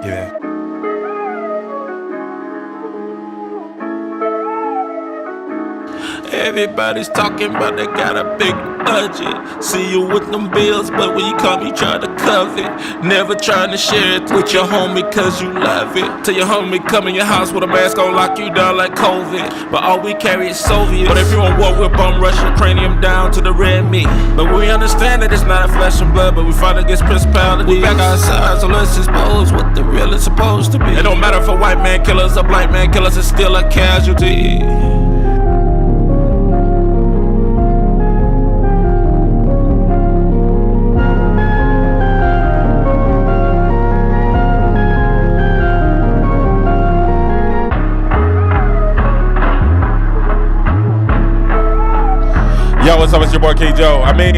Yeah. Everybody's talking about they got a big budget. See you with them bills, but when you come, you try to covet. Never trying to share it with your homie cause you love it. Till your homie come in your house with a mask on, lock you down like COVID. But all we carry is Soviets. But if you on war, we'll bum rush your cranium down to the red meat. But we understand that it's not a flesh and blood, but we fight against principalities. We back outside, so let's expose what the real is supposed to be. It don't matter if a white man killers or black man killers, it's still a casualty. Yo, what's up? It's your boy K Joe. I mean,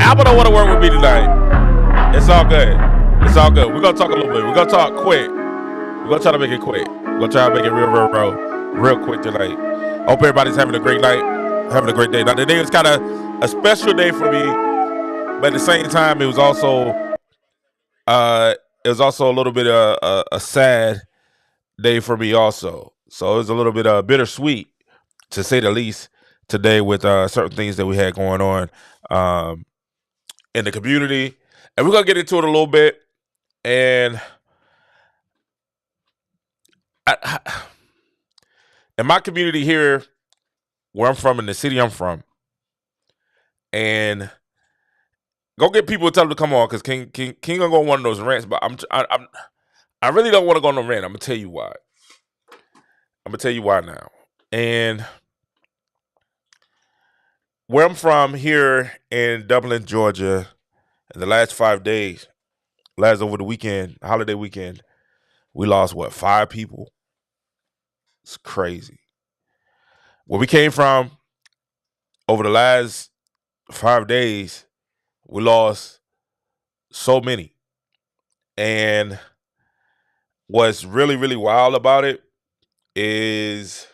Apple don't want to work with me tonight. It's all good. It's all good. We're gonna talk a little bit. We're gonna talk quick. We're gonna try to make it quick. We're gonna try to make it real quick tonight. Hope everybody's having a great night, having a great day. Now today is kind of a special day for me, but at the same time, it was also a little bit a sad day for me also. So it was a little bit bittersweet, to say the least, today with certain things that we had going on in the community. And we're going to get into it a little bit. And in my community here, where I'm from, in the city I'm from, and go get people to tell them to come on, because King gonna go on one of those rants, but I really don't want to go on a rant. I'm going to tell you why. I'm going to tell you why now. And where I'm from here in Dublin, Georgia, in the last 5 days, over the weekend, holiday weekend, we lost, 5 people? It's crazy. Where we came from, over the last 5 days, we lost so many. And what's really, really wild about it is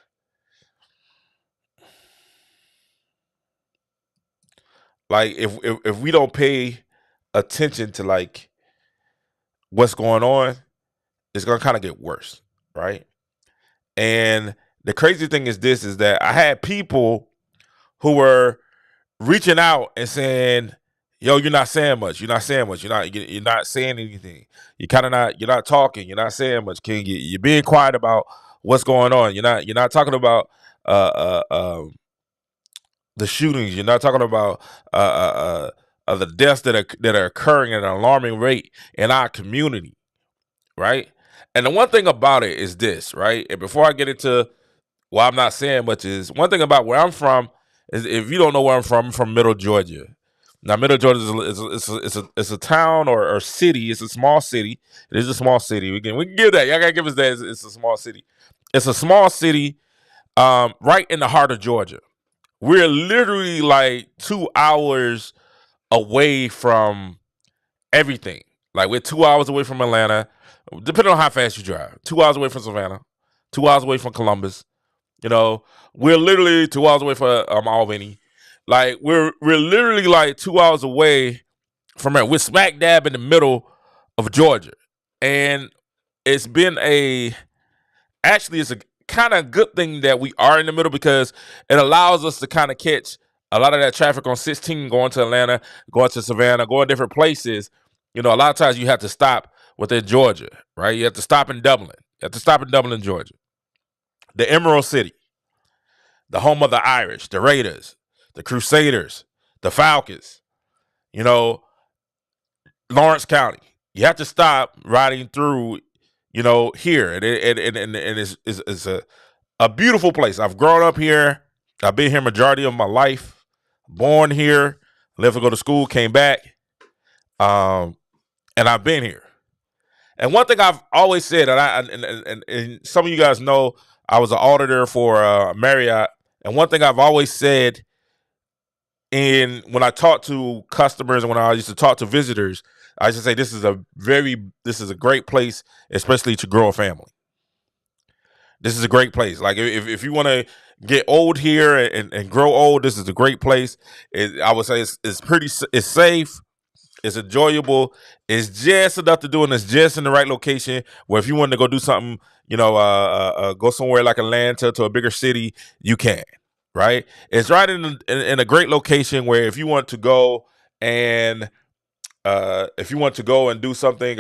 if we don't pay attention to what's going on, it's gonna kind of get worse, right? And the crazy thing is that I had people who were reaching out and saying, "Yo, you're not saying much. You're not saying much. You're not saying anything. You're not talking. You're not saying much. You're being quiet about what's going on. You're not talking about the shootings. You're not talking about the deaths that are occurring at an alarming rate in our community, right?" And the one thing about it is this, right? And before I get into why I'm not saying much, is one thing about where I'm from is, if you don't know where I'm from Middle Georgia. Now, Middle Georgia is a town or city. It's a small city. It is a small city. We can give that. Y'all gotta give us that. It's a small city. It's a small city, right in the heart of Georgia. We're literally 2 hours away from everything. We're 2 hours away from Atlanta, depending on how fast you drive. 2 hours away from Savannah, 2 hours away from Columbus. We're literally 2 hours away from Albany. We're literally 2 hours away from it. We're smack dab in the middle of Georgia. And it's a kind of good thing that we are in the middle, because it allows us to kind of catch a lot of that traffic on 16 going to Atlanta, going to Savannah, going different places. A lot of times you have to stop within Georgia, right? You have to stop in Dublin. You have to stop in Dublin, Georgia. The Emerald City, the home of the Irish, the Raiders, the Crusaders, the Falcons, Lawrence County. You have to stop riding through, here. And it's a beautiful place. I've grown up here. I've been here majority of my life. Born here, left to go to school, came back. And I've been here. And one thing I've always said, and some of you guys know, I was an auditor for Marriott. And one thing I've always said, when I talk to customers and when I used to talk to visitors, I used to say this is a great place, especially to grow a family. This is a great place. If you want to get old here and grow old, this is a great place. I would say it's safe. It's enjoyable. It's just enough to do, and it's just in the right location where if you want to go do something, go somewhere like Atlanta to a bigger city, you can. Right? It's right in a great location where if you want to go and do something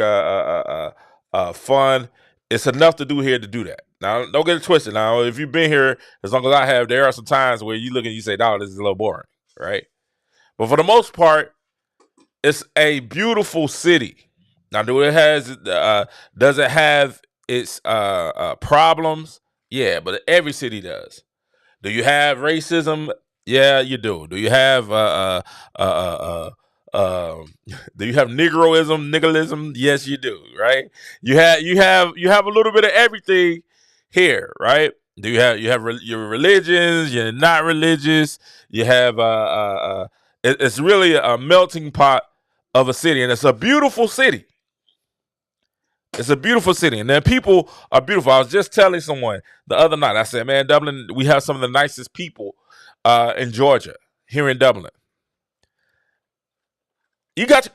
fun, it's enough to do here to do that. Now, don't get it twisted. Now, if you've been here as long as I have, there are some times where you look and you say, "No, this is a little boring," right? But for the most part, it's a beautiful city. Now, does it have its problems? Yeah, but every city does. Do you have racism? Yeah, you do. Do you have do you have Negroism, niggleism? Yes, you do. Right? You have a little bit of everything here, right? Do your religions? You're not religious. You have it's really a melting pot of a city, and it's a beautiful city. It's a beautiful city, and then people are beautiful. I was just telling someone the other night. I said, "Man, Dublin, we have some of the nicest people in Georgia, here in Dublin. You got your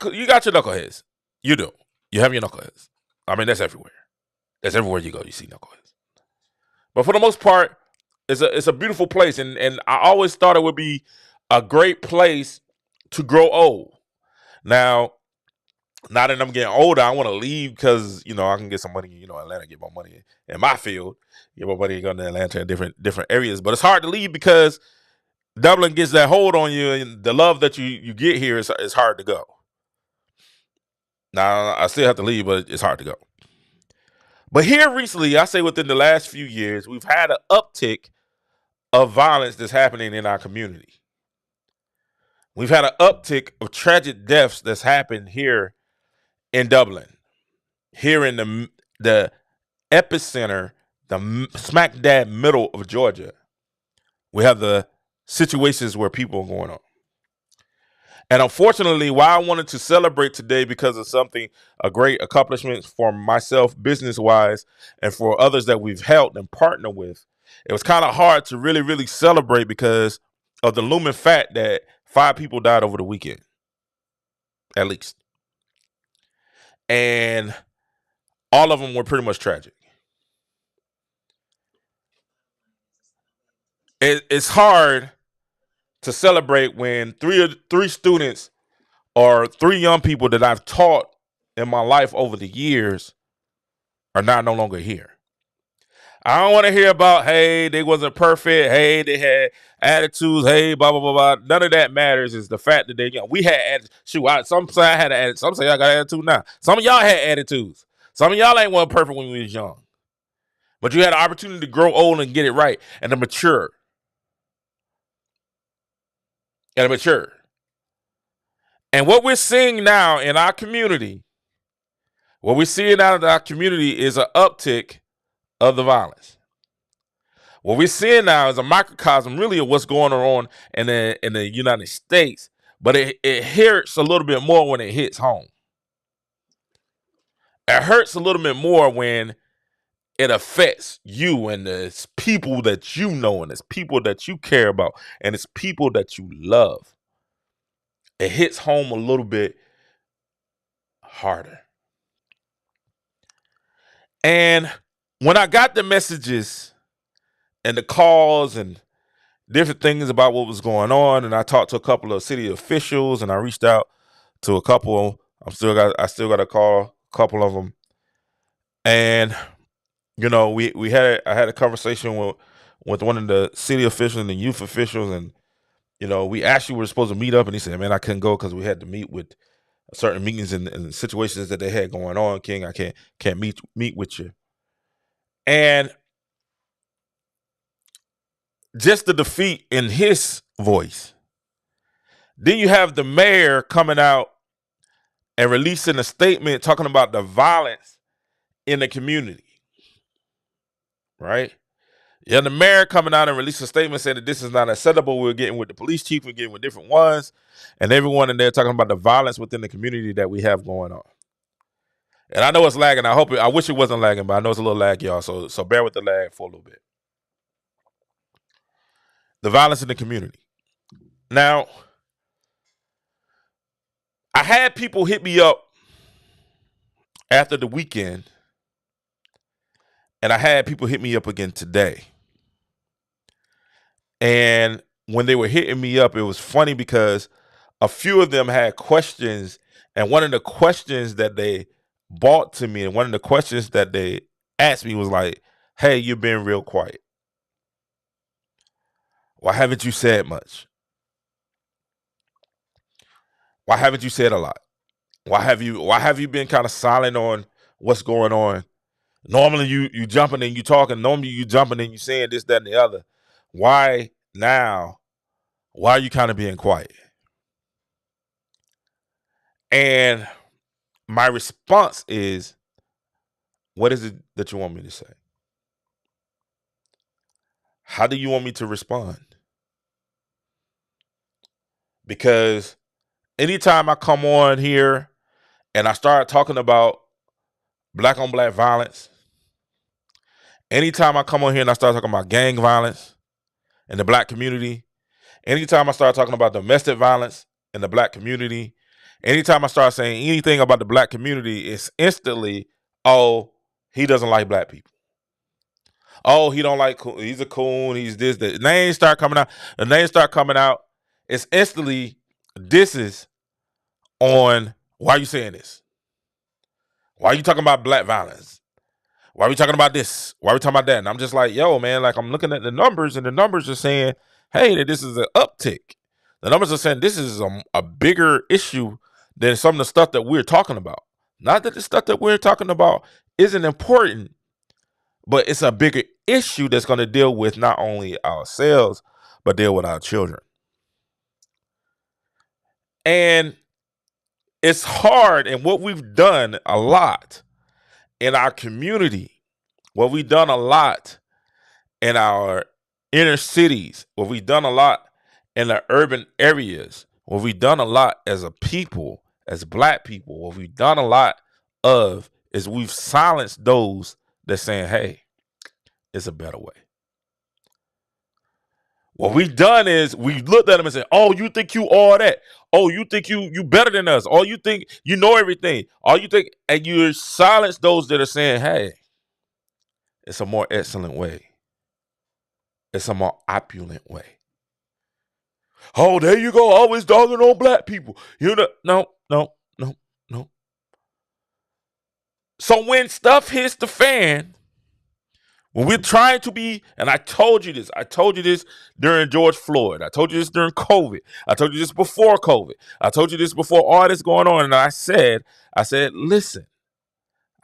knuckleheads. You do. You have your knuckleheads. I mean, that's everywhere. That's everywhere you go. You see knuckleheads. But for the most part, it's a beautiful place, and I always thought it would be a great place to grow old. Now, now that I'm getting older, I want to leave because I can get some money. Atlanta, get more money in my field, get more money going to Atlanta in different areas. But it's hard to leave because Dublin gets that hold on you, and the love that you get here is hard to go. Now I still have to leave, but it's hard to go. But here recently, I say within the last few years, we've had an uptick of violence that's happening in our community. We've had an uptick of tragic deaths that's happened here in Dublin, here in the epicenter, the smack dab middle of Georgia. We have the situations where people are going on. And unfortunately, why I wanted to celebrate today because of a great accomplishment for myself, business wise, and for others that we've helped and partnered with, it was kind of hard to really, really celebrate because of the looming fact that 5 people died over the weekend, at least. And all of them were pretty much tragic. It's hard to celebrate when three students or 3 young people that I've taught in my life over the years are no longer here. I don't want to hear about, hey, they wasn't perfect. Hey, they had attitudes. Hey, blah, blah, blah, blah. None of that matters. Is the fact that we had, some say I had an attitude. Some say I got an attitude now. Some of y'all had attitudes. Some of y'all ain't one perfect when we was young. But you had an opportunity to grow old and get it right and to mature. And what we're seeing now in our community, is an uptick of the violence. What we're seeing now is a microcosm really of what's going on in the United States, but it hurts a little bit more when it hits home. It hurts a little bit more when it affects you and it's people that you know and it's people that you care about and it's people that you love. It hits home a little bit harder. And when I got the messages and the calls and different things about what was going on, and I talked to a couple of city officials and I reached out to a couple. I still got to call a couple of them. And I had a conversation with one of the city officials and the youth officials, and we actually were supposed to meet up, and he said, "Man, I couldn't go because we had to meet with certain meetings and situations that they had going on. King, I can't meet with you." And just the defeat in his voice. Then you have the mayor coming out and releasing a statement talking about the violence in the community. Right? Yeah, the mayor coming out and releasing a statement saying that this is not acceptable. We're getting with the police chief, we're getting with different ones, and everyone in there talking about the violence within the community that we have going on. And I know it's lagging. I wish it wasn't lagging, but I know it's a little lag, y'all. So bear with the lag for a little bit. The violence in the community. Now, I had people hit me up after the weekend, and I had people hit me up again today. And when they were hitting me up, it was funny because a few of them had questions, and one of the questions that they brought to me, and one of the questions that they asked me was like, "Hey, you've been real quiet. Why haven't you said much? Why haven't you said a lot? Why have you been kind of silent on what's going on? Normally you jumping and you talking. Normally you jumping and you saying this, that, and the other. Why now? Why are you kind of being quiet?" And my response is, what is it that you want me to say? How do you want me to respond? Because anytime I come on here and I start talking about black on black violence, anytime I come on here and I start talking about gang violence in the black community, anytime I start talking about domestic violence in the black community, anytime I start saying anything about the black community, it's instantly, oh, he doesn't like black people. Oh, he don't like, he's a coon, he's this, that. The names start coming out. It's instantly, this is on, why are you saying this? Why are you talking about black violence? Why are we talking about this? Why are we talking about that? And I'm just like, yo, man, like I'm looking at the numbers, and the numbers are saying, hey, that this is an uptick. The numbers are saying this is a bigger issue than some of the stuff that we're talking about. Not that the stuff that we're talking about isn't important, but it's a bigger issue that's going to deal with not only ourselves, but deal with our children. And it's hard, and what we've done a lot in our community, what we've done a lot in our inner cities, what we've done a lot in the urban areas, what we've done a lot as a people, as black people, what we've done a lot of is we've silenced those that saying, hey, it's a better way. What we've done is we looked at them and said, oh, you think you all that? Oh, you think you better than us? Oh, you think you know everything? All you think, and you silence those that are saying, hey, it's a more excellent way. It's a more opulent way. Oh, there you go, always dogging on black people. You know, no. So when stuff hits the fan, when we're trying to be, and I told you this during George Floyd. I told you this during COVID. I told you this before COVID. I told you this before all this going on. And I said, listen.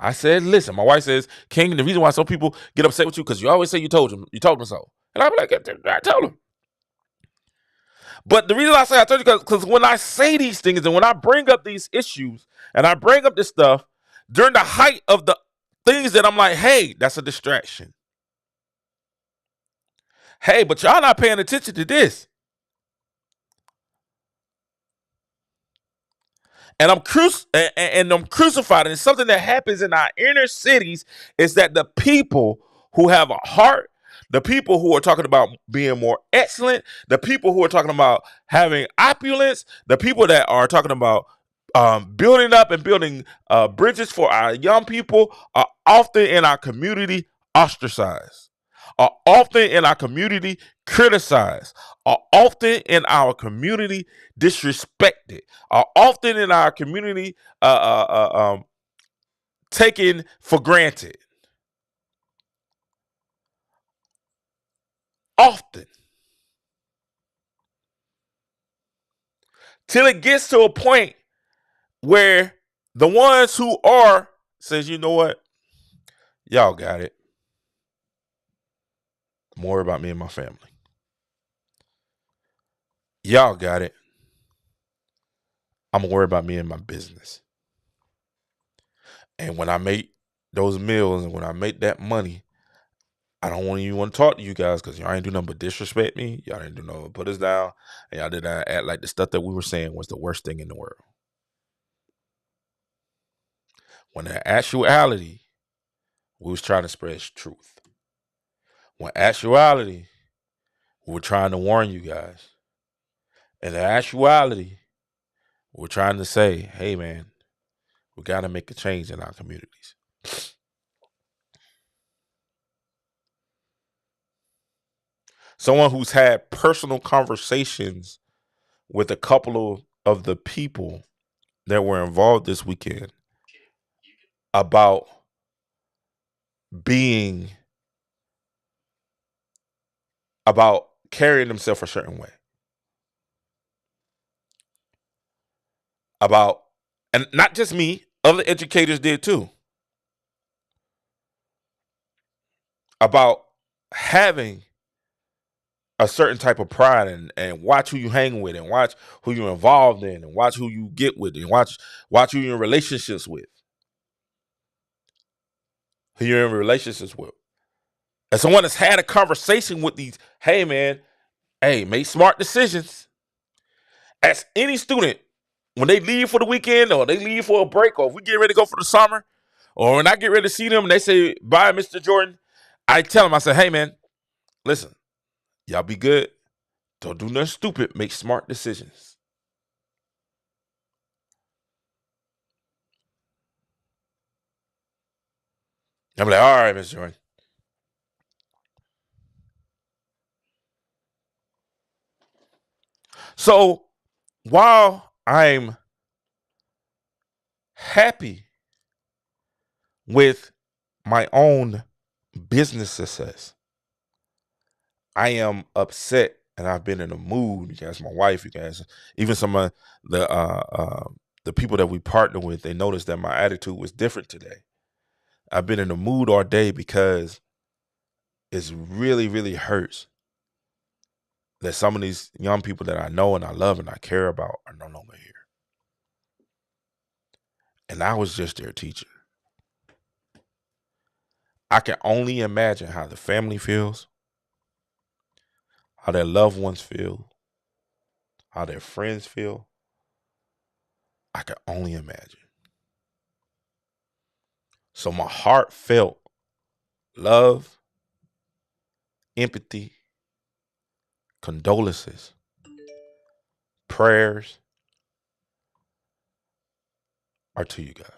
My wife says, King, the reason why some people get upset with you, because you always say you told them so. And I'm like, I told them. But the reason I say I told you, because when I say these things and when I bring up these issues and I bring up this stuff during the height of the things that I'm like, hey, that's a distraction. Hey, but y'all not paying attention to this. And I'm crucified. And it's something that happens in our inner cities is that the people who have a heart, the people who are talking about being more excellent, the people who are talking about having opulence, the people that are talking about building up and building bridges for our young people are often in our community ostracized, are often in our community criticized, are often in our community disrespected, are often in our community taken for granted. Often. Till it gets to a point where the ones who are says, you know what? Y'all got it. More about me and my family. Y'all got it. I'm gonna worry about me and my business. And when I make those meals and when I make that money, I don't even want to talk to you guys because y'all ain't do nothing but disrespect me. Y'all didn't do nothing but put us down. And y'all did not act like the stuff that we were saying was the worst thing in the world. When in actuality, we was trying to spread truth. When actuality, we were trying to warn you guys. And in actuality, We're trying to say, hey, man, we got to make a change in our communities. Someone who's had personal conversations with a couple of the people that were involved this weekend about being, about carrying themselves a certain way. About, and not just me, other educators did too. About having a certain type of pride and watch who you hang with and watch who you're involved in and watch who you get with and watch who you're in relationships with. Who you're in relationships with. And someone that's had a conversation with these, hey man, hey, make smart decisions. As any student, when they leave for the weekend or they leave for a break or if we get ready to go for the summer or when I get ready to see them and they say, bye, Mr. Jordan, I tell them, I say, hey man, listen, y'all be good. Don't do nothing stupid. Make smart decisions. I'm like, all right, Mr. Jordan. So while I'm happy with my own business success, I am upset and I've been in a mood. You guys, my wife, you guys, even some of the people that we partner with, they noticed that my attitude was different today. I've been in a mood all day because it's really, really hurts that some of these young people that I know and I love and I care about are no longer here. And I was just their teacher. I can only imagine how the family feels, how their loved ones feel, how their friends feel. I can only imagine. So my heartfelt love, empathy, condolences, prayers are to you guys.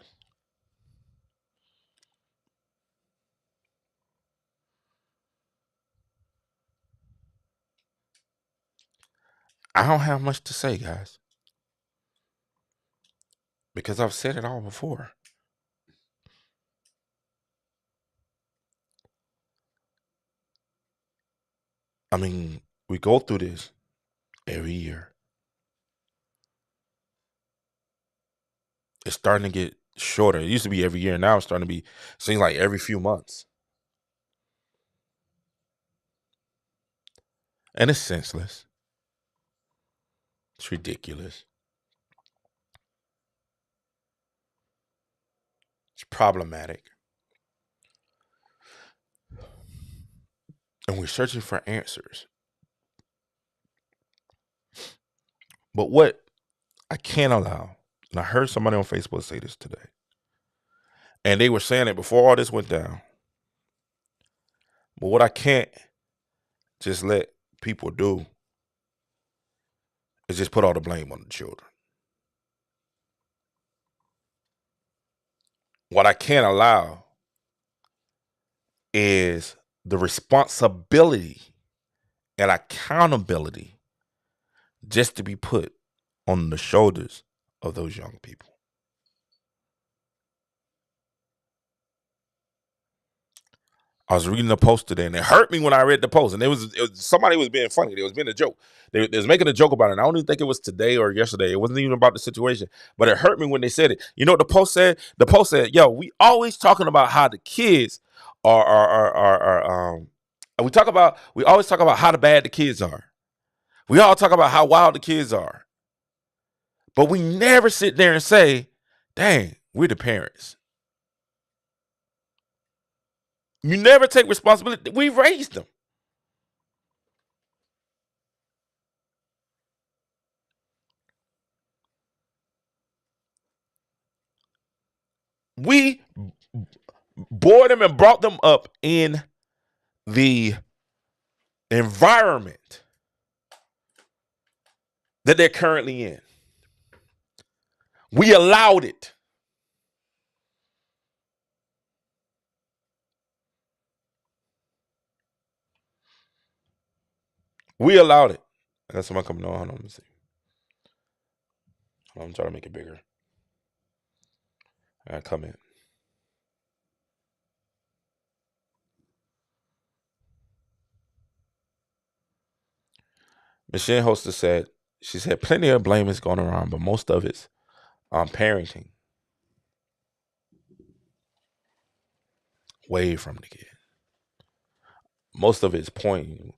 I don't have much to say, guys, because I've said it all before. I mean, we go through this every year. It's starting to get shorter. It used to be every year. Now it's starting to be, seems like every few months. And it's senseless. It's ridiculous. It's problematic. And we're searching for answers. But what I can't allow, and I heard somebody on Facebook say this today, and they were saying it before all this went down. But what I can't just let people do is just put all the blame on the children. What I can't allow is the responsibility and accountability just to be put on the shoulders of those young people. I was reading the post today, and it hurt me when I read the post. And it was somebody was being funny. They was being a joke. They was making a joke about it. And I don't even think it was today or yesterday. It wasn't even about the situation. But it hurt me when they said it. You know what the post said? The post said, "Yo, we always talking about how the kids are we always talk about how bad the kids are. We all talk about how wild the kids are. But we never sit there and say, dang, we're the parents. You never take responsibility. We raised them. We bore them and brought them up in the environment that they're currently in. We allowed it. We allowed it. I got someone coming on. Hold on, let me see. I'm trying to make it bigger. I come in. Michelle Hostess said, she said, plenty of blame is going around, but most of it's parenting. Away from the kid. Most of it's pointing.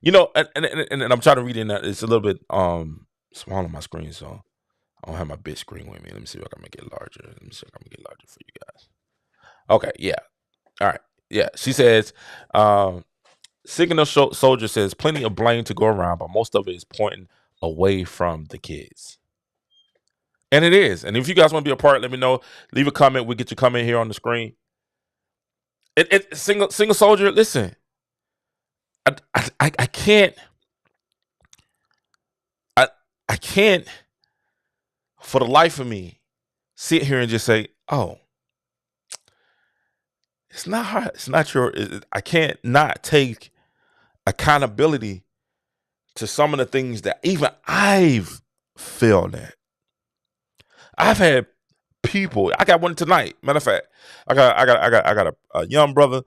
You know, and I'm trying to read in that. It's a little bit small on my screen, so I don't have my big screen with me. Let me see if I can make it larger. Let me see if I can make it larger for you guys. Okay, yeah. All right. Yeah. She says, Signal Soldier says, plenty of blame to go around, but most of it is pointing away from the kids. And it is. And if you guys want to be a part, let me know. Leave a comment. We'll get your comment here on the screen. Single Soldier, listen. I can't I can't for the life of me sit here and just say, oh, it's not hard. It's not your. I can't not take accountability to some of the things that even I've failed at. I've had people. I got one tonight. Matter of fact, I got a young brother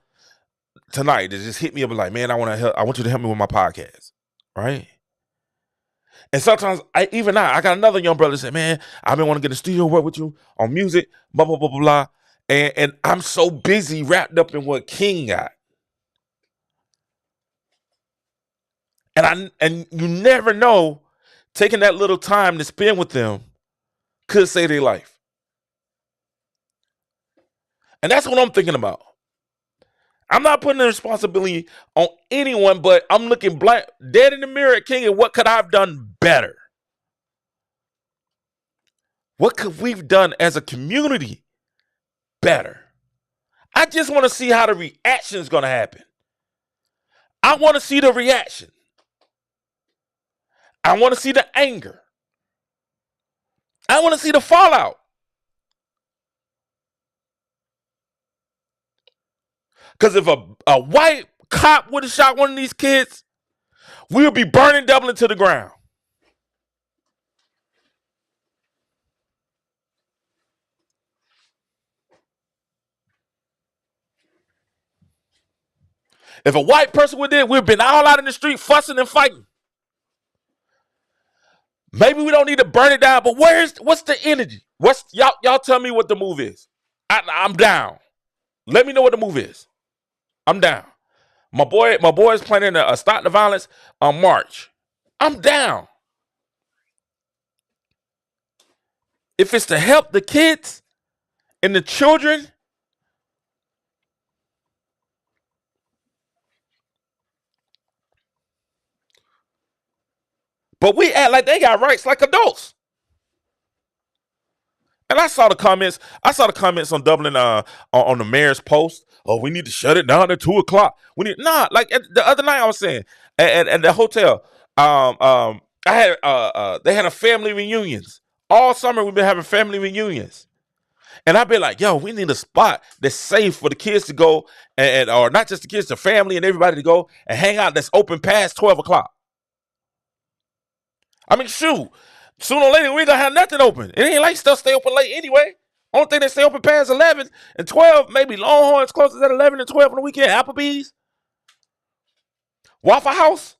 tonight that just hit me up like, man, I want you to help me with my podcast, right? And sometimes I got another young brother that said, man, I've been wanting to get in the studio work with you on music, blah blah blah blah blah. And I'm so busy wrapped up in what King got. And you never know, taking that little time to spend with them could save their life. And that's what I'm thinking about. I'm not putting the responsibility on anyone, but I'm looking dead in the mirror at King and what could I have done better? What could we've done as a community better? I just want to see how the reaction is going to happen. I want to see the reaction. I want to see the anger. I want to see the fallout. Because if a white cop would have shot one of these kids, we would be burning Dublin to the ground. If a white person would have, we'd have been all out in the street fussing and fighting. Maybe we don't need to burn it down, but what's the energy? Y'all tell me what the move is. I'm down. Let me know what the move is. I'm down. My boy is planning to stop the violence on March. I'm down. If it's to help the kids and the children, but we act like they got rights like adults. And I saw the comments. On Dublin on the mayor's post. Oh, we need to shut it down at 2:00. Like the other night I was saying at the hotel. I had they had a family reunions all summer. We've been having family reunions, and I've been like, yo, we need a spot that's safe for the kids to go and or not just the kids, the family and everybody to go and hang out. That's open past 12:00. I mean, shoot. Sooner or later, we gonna have nothing open. It ain't like stuff stay open late anyway. Only thing they stay open past 11 and 12, maybe Longhorns closes at 11 and 12 on the weekend. Applebee's, Waffle House.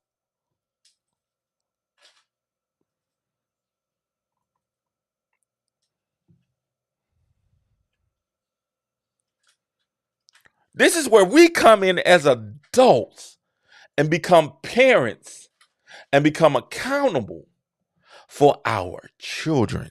This is where we come in as adults and become parents and become accountable for our children.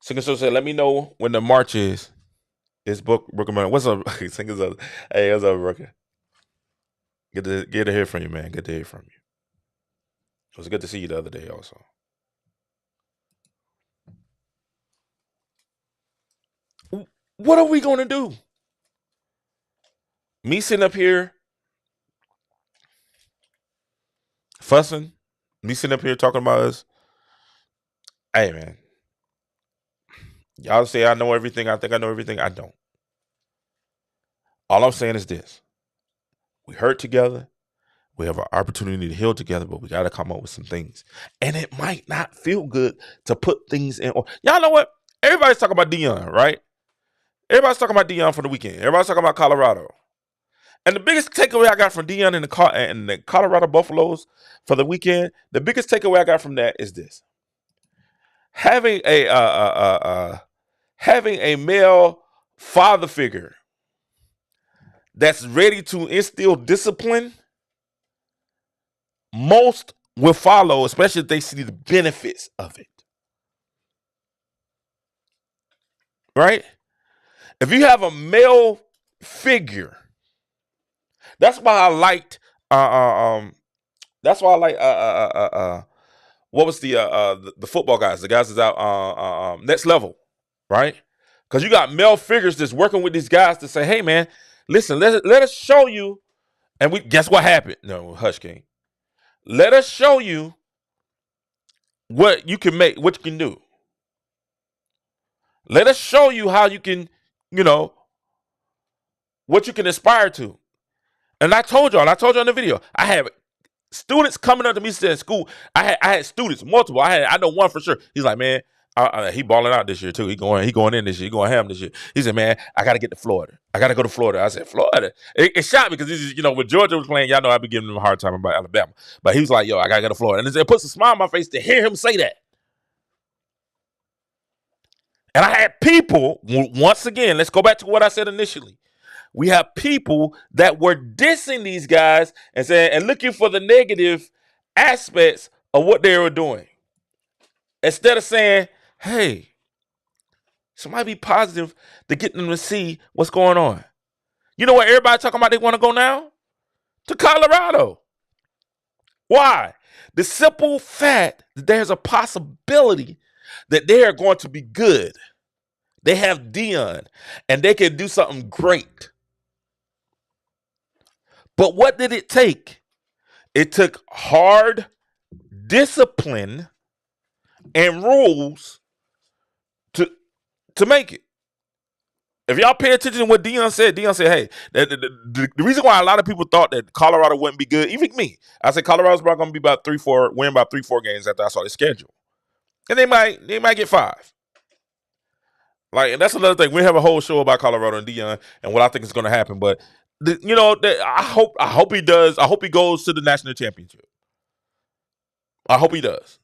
Singer said, let me know when the march is. It's Brooklyn. What's up? Singers up. Hey, what's up, Brooklyn? Good to hear from you, man. Good to hear from you. It was good to see you the other day also. What are we going to do? Me sitting up here fussing, me sitting up here talking about us. Hey, man, y'all say I know everything. I think I know everything. I don't. All I'm saying is this: we hurt together. We have an opportunity to heal together, but we got to come up with some things. And it might not feel good to put things in. Y'all know what? Everybody's talking about Deion, right? Everybody's talking about Deion for the weekend. Everybody's talking about Colorado. And the biggest takeaway I got from Deion and the Colorado Buffaloes for the weekend, the biggest takeaway I got from that is this: having a male father figure that's ready to instill discipline, most will follow, especially if they see the benefits of it. Right? If you have a male figure, that's why I liked. That's why I like. What was the football guys? The guys that's out next level, right? Because you got male figures that's working with these guys to say, "Hey, man, listen, let us show you." And we guess what happened? No, hush, King. Let us show you what you can make, what you can do. Let us show you how you can, what you can aspire to. And I told y'all in the video, I have students coming up to me saying school. I had students, multiple. I know one for sure. He's like, man, he balling out this year too. He going in this year. He going ham this year. He said, man, I got to get to Florida. I got to go to Florida. I said, Florida. It shocked me because this is, when Georgia was playing, y'all know I've been giving him a hard time about Alabama. But he was like, yo, I got to go to Florida. And it puts a smile on my face to hear him say that. And I had people, once again, let's go back to what I said initially. We have people that were dissing these guys and saying and looking for the negative aspects of what they were doing. Instead of saying, hey, somebody be positive to get them to see what's going on. You know what everybody talking about they want to go now? To Colorado. Why? The simple fact that there's a possibility that they are going to be good. They have Deion, and they can do something great. But what did it take? It took hard discipline and rules to make it. If y'all pay attention to what Deion said, hey, the reason why a lot of people thought that Colorado wouldn't be good, even me, I said Colorado's probably going to be about 3-4 games after I saw the schedule. And they might get 5. And that's another thing. We have a whole show about Colorado and Deion and what I think is going to happen. But I hope he does. I hope he goes to the national championship. I hope he does.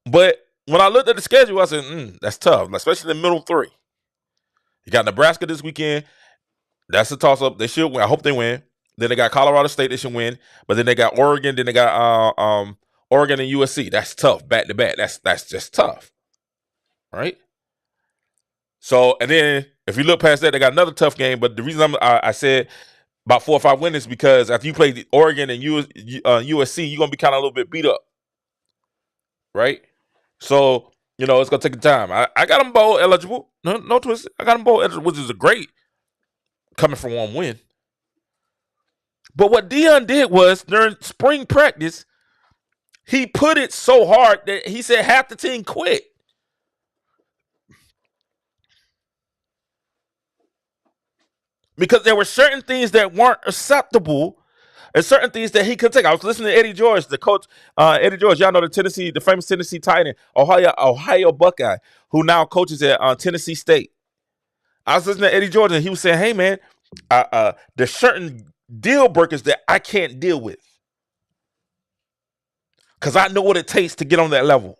But when I looked at the schedule, I said, that's tough, especially the middle 3. You got Nebraska this weekend. That's a toss-up. They should win. I hope they win. Then they got Colorado State. They should win. But then they got Oregon. Then they got Oregon and USC. That's tough, back to back. That's just tough, right? So, and then if you look past that, they got another tough game. But the reason I said about 4 or 5 wins is because after you play Oregon and USC, you're gonna be kind of a little bit beat up, right? So it's gonna take time. I got them bowl eligible. No twist. I got them bowl eligible, which is a great coming from 1 win. But what Deion did was during spring practice, he put it so hard that he said half the team quit. Because there were certain things that weren't acceptable and certain things that he could take. I was listening to Eddie George, the coach, Eddie George. Y'all know the famous Tennessee tight end, Ohio Buckeye, who now coaches at Tennessee State. I was listening to Eddie George, and he was saying, hey, man, there's certain deal breakers that I can't deal with because I know what it takes to get on that level.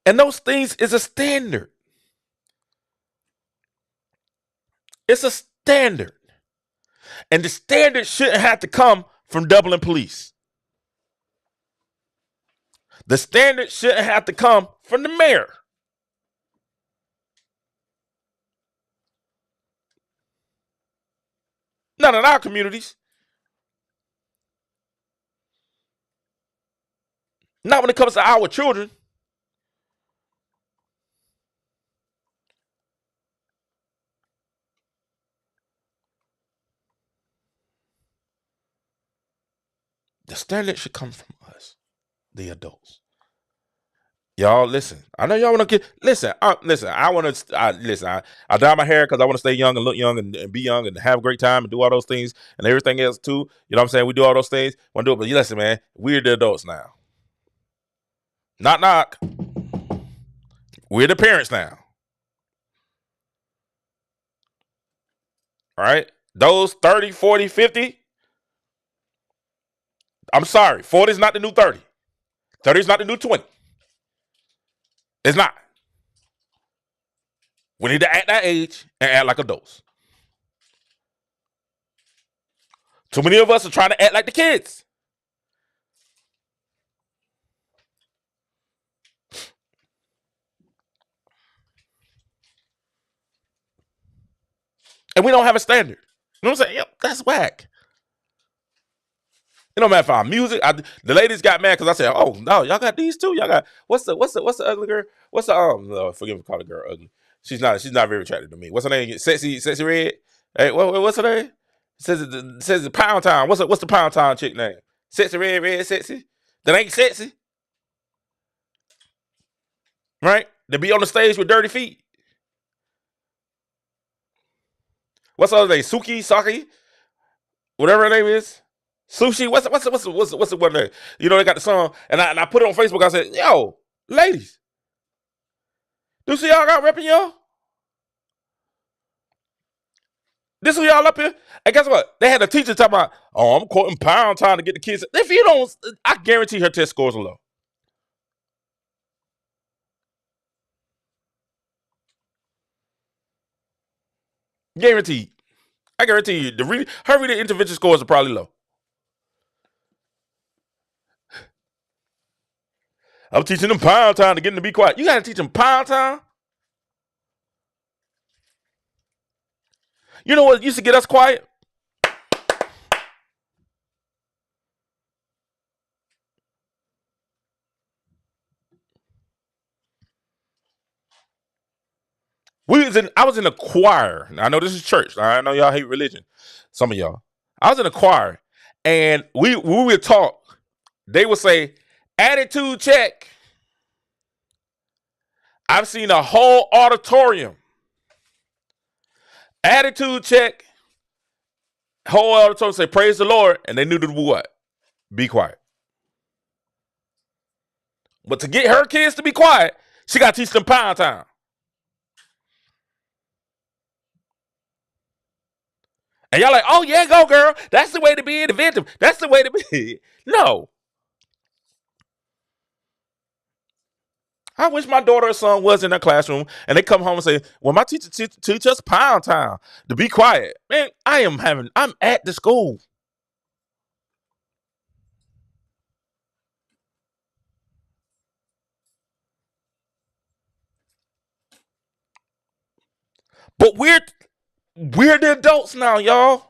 And those things is a standard. It's a standard. And the standard shouldn't have to come from Dublin police. The standard shouldn't have to come from the mayor. Not in our communities. Not when it comes to our children. standard should come from us, the adults. Y'all listen. I know y'all want to get listen. Listen. I want to listen. I dye my hair because I want to stay young and look young and be young and have a great time and do all those things and everything else too. You know what I'm saying? We do all those things. Want to do it, but you listen, man. We're the adults now. Knock knock. We're the parents now. All right. Those 30, 40, 50. I'm sorry. 40 is not the new 30. 30 is not the new 20. It's not. We need to act that age and act like adults. Too many of us are trying to act like the kids. And we don't have a standard. You know what I'm saying? Yep, that's whack. It don't matter if our music. The ladies got mad because I said, "Oh no, y'all got these too. Y'all got what's the ugly girl? What's the No, forgive me, call the girl ugly. She's not very attractive to me. What's her name? Sexy Red. Hey, what's her name? It says the Pound Town. What's the Pound Town chick name? Sexy Red Sexy. That ain't sexy, right? To be on the stage with dirty feet. What's the other name? Suki, Saki, whatever her name is. Sushi. What's the one name? You know they got the song, and I put it on Facebook. I said, "Yo, ladies, do see y'all got repping y'all? This who y'all up here?" And guess what? They had a teacher talking about, "Oh, I'm quoting Pound Town to get the kids." If you don't, I guarantee her test scores are low. Guaranteed. I guarantee you, her reading intervention scores are probably low. I'm teaching them Pound Town to get them to be quiet. You got to teach them Pound Town. You know what used to get us quiet? I was in a choir. Now, I know this is church. I know y'all hate religion. Some of y'all. I was in a choir, and we would talk. They would say, "Attitude check." I've seen a whole auditorium. Attitude check. Whole auditorium say, "Praise the Lord," and they knew to do what? Be quiet. But to get her kids to be quiet, she got to teach them Pound Town. And y'all like, "Oh yeah, go girl. That's the way to be inventive. That's the way to be." No. I wish my daughter or son was in their classroom and they come home and say, "Well, my teacher teach us Pound Town to be quiet." Man, I'm at the school. But we're the adults now, y'all.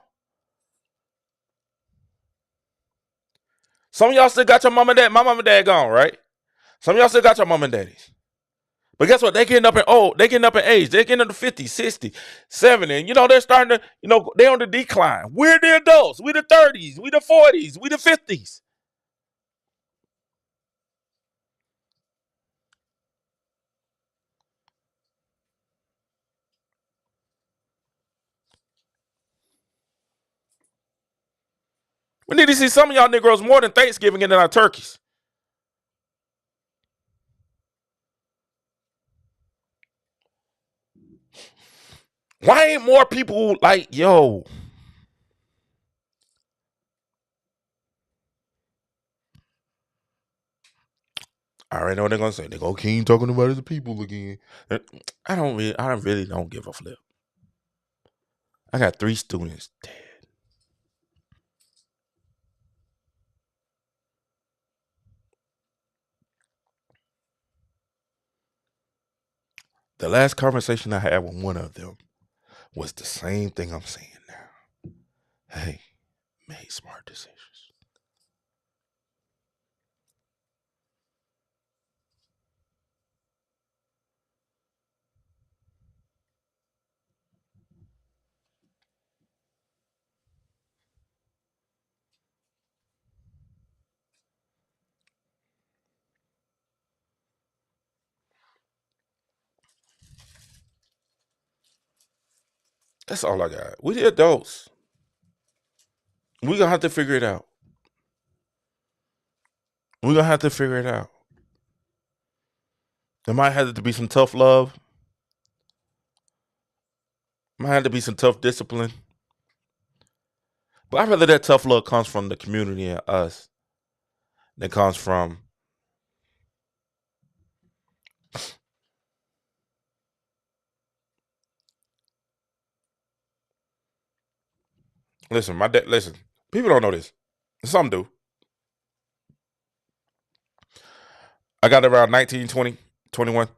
Some of y'all still got your mom and dad. My mom and dad gone, right? Some of y'all still got your mom and daddies. But guess what? They getting up in age. They're getting up to 50, 60, 70. And they're starting to, they're on the decline. We're the adults. We the 30s. We the 40s. We the 50s. We need to see some of y'all Negroes more than Thanksgiving and than our turkeys. Why ain't more people like, yo? I already know what they're gonna say. They're gonna keep talking about the people again. I really don't give a flip. I got 3 students dead. The last conversation I had with one of them was the same thing I'm saying now. Hey, make smart decisions. That's all I got. We the adults. We gonna have to figure it out. We gonna have to figure it out. There might have to be some tough love. Might have to be some tough discipline. But I'd rather that tough love comes from the community and us than comes from. Listen, my dad. Listen, people don't know this. Some do. I got around 19, 20, 21.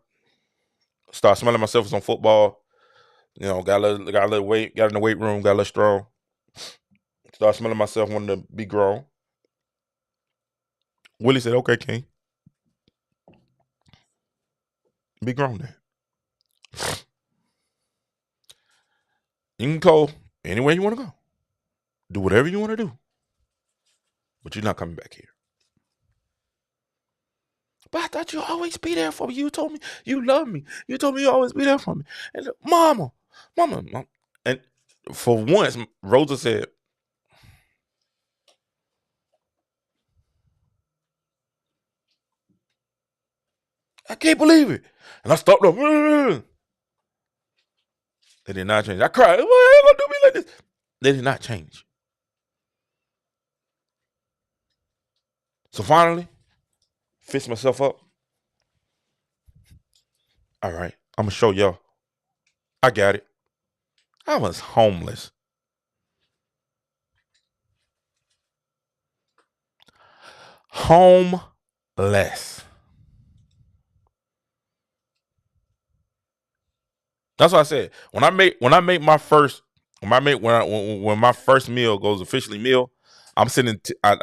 Start smelling myself some football. You know, got a little weight, got in the weight room, got a little strong. Start smelling myself wanting to be grown. Willie said, "Okay, King, be grown then. You can go anywhere you want to go. Do whatever you want to do. But you're not coming back here." But I thought you'd always be there for me. You told me you love me. You told me you always be there for me. And mama. And for once, Rosa said, "I can't believe it." And I stopped up. They did not change. I cried. Why are you gonna do me like this? They did not change. So finally, fix myself up. All right, I'm gonna show y'all. I got it. I was homeless. Homeless. That's what I said. When I make my first when my first meal goes officially meal, I'm sitting. I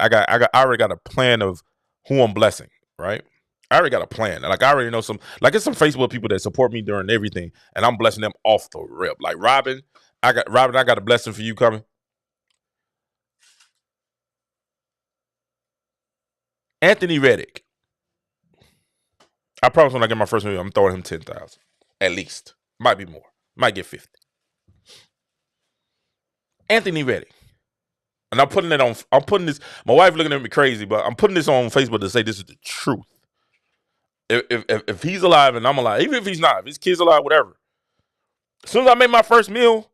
already got a plan of who I'm blessing. Right. I already got a plan. Like I already know some. Like it's some Facebook people that support me during everything, and I'm blessing them off the rip. Like Robin, I got a blessing for you coming. Anthony Reddick. I promise when I get my first meal, I'm throwing him 10,000 at least. Might be more. Might get 50. Anthony Reddick. And I'm putting it on. I'm putting this. My wife looking at me crazy, but I'm putting this on Facebook to say this is the truth. If he's alive and I'm alive, even if he's not, if his kid's alive, whatever. As soon as I make my first meal,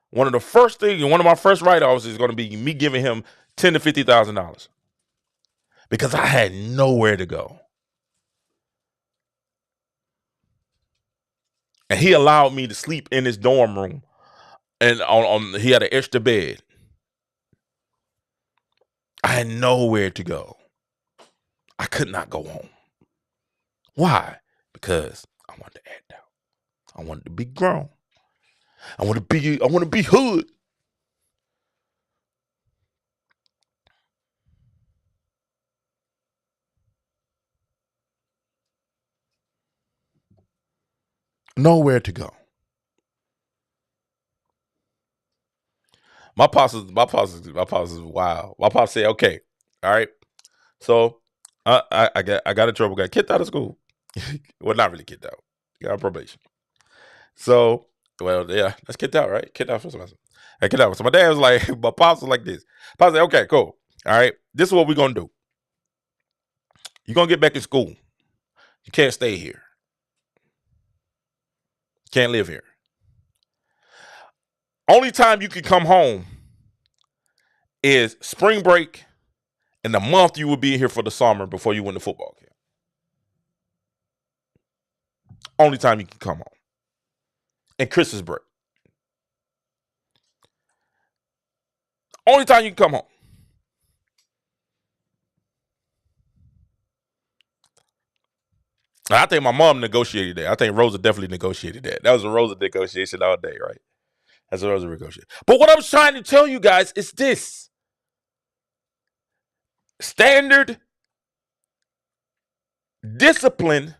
one of the first things, one of my first write-offs is going to be me giving him $10,000 to $50,000 because I had nowhere to go, and he allowed me to sleep in his dorm room, and he had an extra bed. I had nowhere to go. I could not go home. Why? Because I wanted to act out. I wanted to be grown. I want to be hood. Nowhere to go. My pops is wild. My pops said, "Okay, all right." So I got in trouble. Got kicked out of school. Well, not really kicked out. Got on probation. So, well, yeah, that's kicked out, right? Kicked out for semester. I kicked out. So my dad was like, my pops was like this. Pops said, "Okay, cool. All right, this is what we're gonna do. You're gonna get back in school. You can't stay here. You can't live here. Only time you can come home is spring break and the month you will be here for the summer before you win the football camp. Only time you can come home. And Christmas break. Only time you can come home." I think my mom negotiated that. I think Rosa definitely negotiated that. That was a Rosa negotiation all day, right? That's a Rosa negotiation. But what I'm trying to tell you guys is this. Standard discipline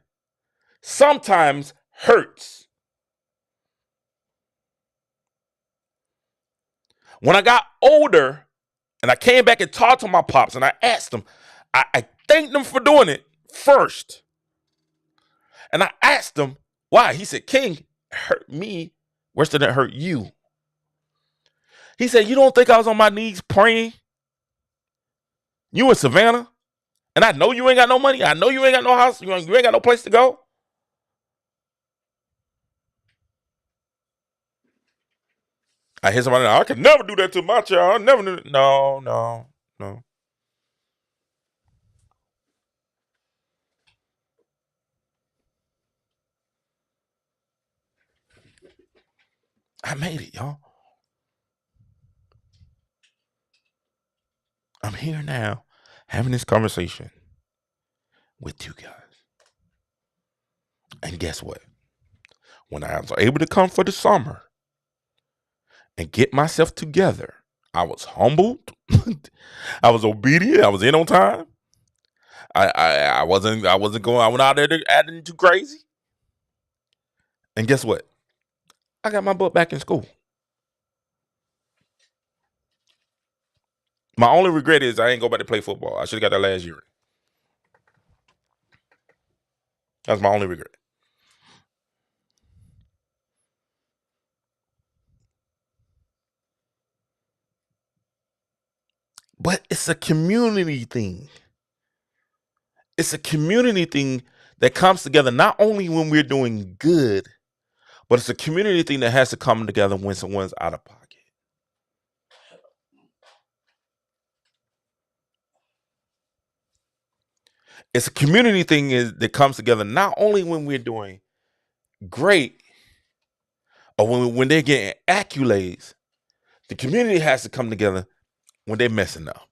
sometimes hurts. When I got older and I came back and talked to my pops and I asked them, I thanked them for doing it first. And I asked him why. He said, "King, it hurt me worse than it hurt you." He said, "You don't think I was on my knees praying? You in Savannah, and I know you ain't got no money. I know you ain't got no house. You ain't got no place to go." I hear somebody, "I could never do that to my child. I never do that." No, no, no. I made it, y'all. I'm here now having this conversation with you guys. And guess what? When I was able to come for the summer and get myself together, I was humbled. I was obedient. I was in on time. I wasn't going. I went out there acting too crazy. And guess what? I got my butt back in school. My only regret is I ain't go back to play football. I should have got that last year. That's my only regret. But it's a community thing. It's a community thing that comes together not only when we're doing good, but it's a community thing that has to come together when someone's out of pocket. It's a community thing that comes together not only when we're doing great or when they're getting accolades. The community has to come together when they're messing up.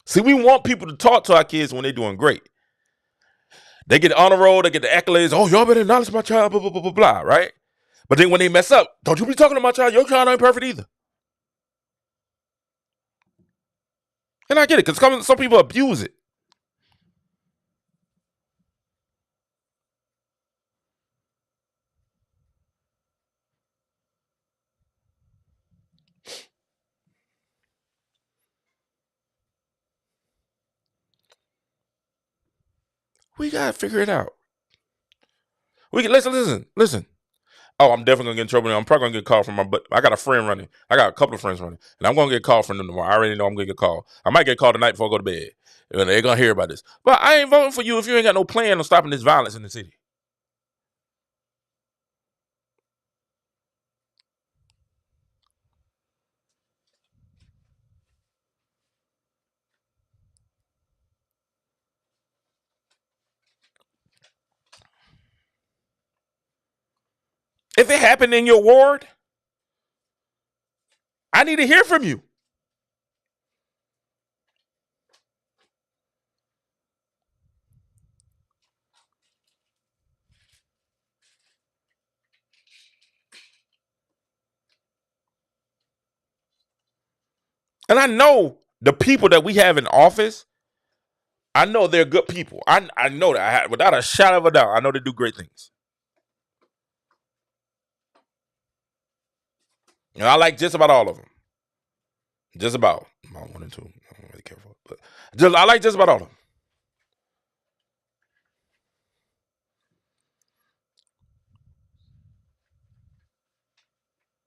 See, we want people to talk to our kids when they're doing great. They get the honor roll, they get the accolades. Oh, y'all better acknowledge my child, blah, blah, blah, blah, blah, right? But then when they mess up, don't you be talking to my child. Your child ain't perfect either. And I get it, because some people abuse it. We gotta figure it out. We can listen. Oh, I'm definitely gonna get in trouble. I'm probably gonna get a call from but I got a friend running. I got a couple of friends running, and I'm gonna get a call from them tomorrow. I already know I'm gonna get a call. I might get a call tonight before I go to bed. And they're gonna hear about this. But I ain't voting for you if you ain't got no plan on stopping this violence in the city. If it happened in your ward, I need to hear from you. And I know the people that we have in office, I know they're good people. I know that without a shadow of a doubt. I know they do great things. And I like just about all of them. Just about. About 1 and 2. I'm really careful. But I like just about all of them.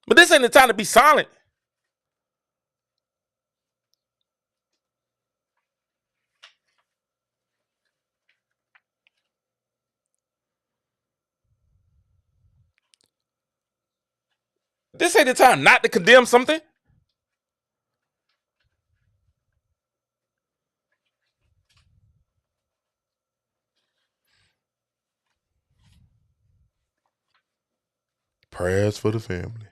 But this ain't the time to be silent. This ain't the time not to condemn something. Prayers for the family.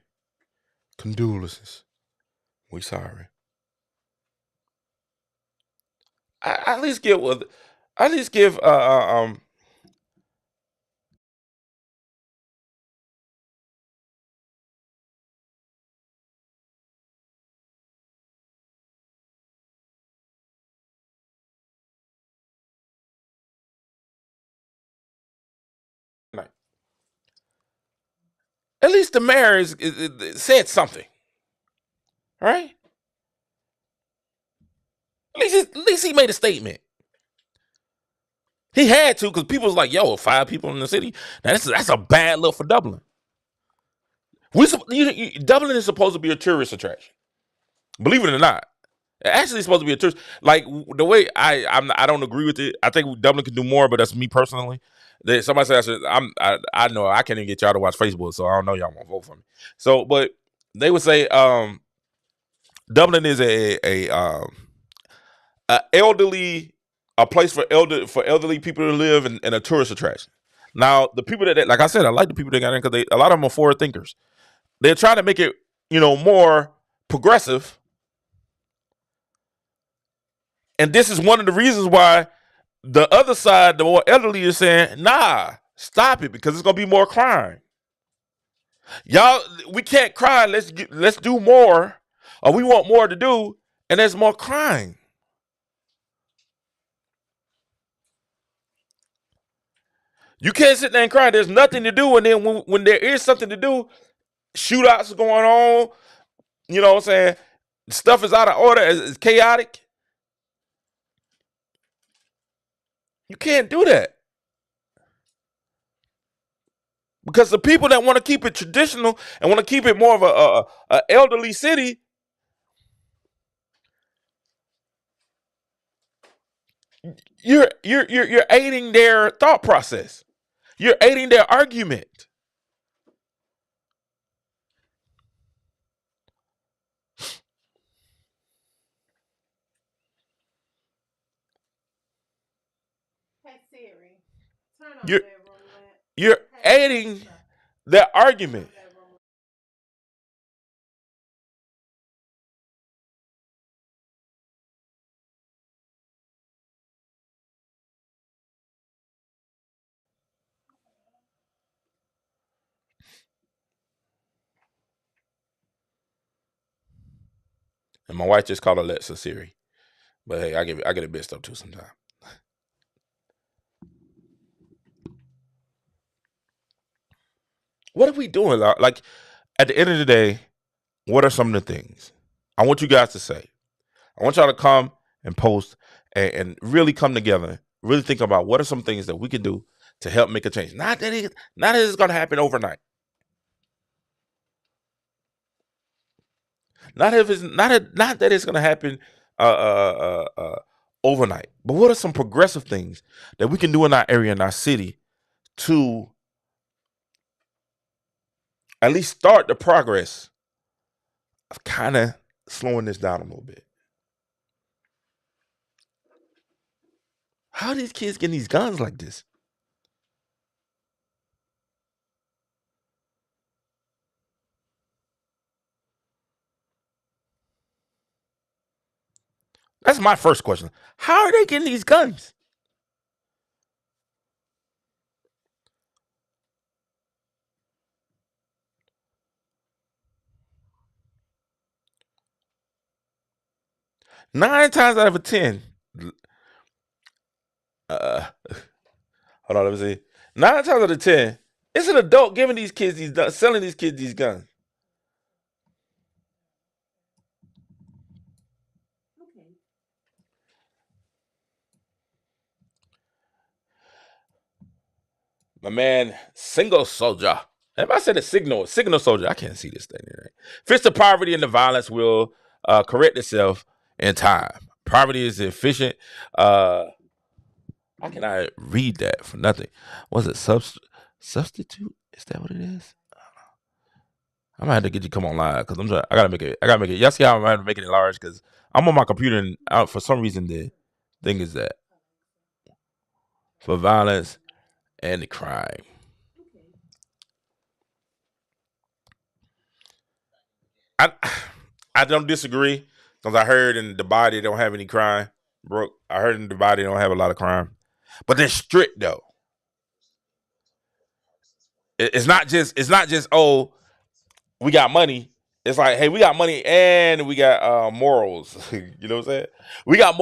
Condolences. We sorry. I at least give at least the mayor said something, right? At least he made a statement. He had to because people was like, "Yo, 5 people in the city. Now that's a bad look for Dublin." Dublin is supposed to be a tourist attraction. Believe it or not, it actually is supposed to be a tourist. Like the way I don't agree with it. I think Dublin could do more, but that's me personally. Somebody said I know I can't even get y'all to watch Facebook, so I don't know y'all won't vote for me. So, but they would say Dublin is a place for elderly people to live and a tourist attraction. Now, the people that like I said, I like the people that got in because a lot of them are forward thinkers. They're trying to make it, more progressive. And this is one of the reasons why the other side, the more elderly, is saying, nah, stop it because it's gonna be more crime. Y'all, we can't cry. Let's do more, or we want more to do, and there's more crime. You can't sit there and cry. There's nothing to do, and then when there is something to do, shootouts are going on. You know what I'm saying? Stuff is out of order. It's chaotic. You can't do that. Because the people that want to keep it traditional and want to keep it more of a elderly city, you're aiding their thought process. You're aiding their argument. You're you're aiding their argument. And my wife just called Alexa Siri. But hey, I get it messed up too sometimes. What are we doing? Like at the end of the day, what are some of the things I want you guys to say? I want y'all to come and post and really come together. Really think about what are some things that we can do to help make a change. Not that it's going to happen overnight. Not if it's not that it's going to happen overnight. But what are some progressive things that we can do in our area, in our city, to at least start the progress of kind of slowing this down a little bit? How are these kids getting these guns like this? That's my first question. How are they getting these guns? Nine times out of 10, uh, hold on, let me see. 9 times out of 10, it's an adult giving these kids selling these kids these guns. My man, Single Soldier. If I said a signal soldier, I can't see this thing. Right? Fix the poverty and the violence will correct itself in time. Poverty is efficient. How can I read that for nothing? Was it substitute? Is that what it is? I'm gonna have to get you to come on live because I gotta make it. I gotta make it. Y'all see how I'm making it large because I'm on my computer and for some reason the thing is that for violence and the crime. I I don't disagree because I heard in Dubai they don't have any crime. Brooke, I heard in Dubai they don't have a lot of crime, but they're strict though. It's not just oh we got money. It's like hey we got money and we got morals. You know what I'm saying? We got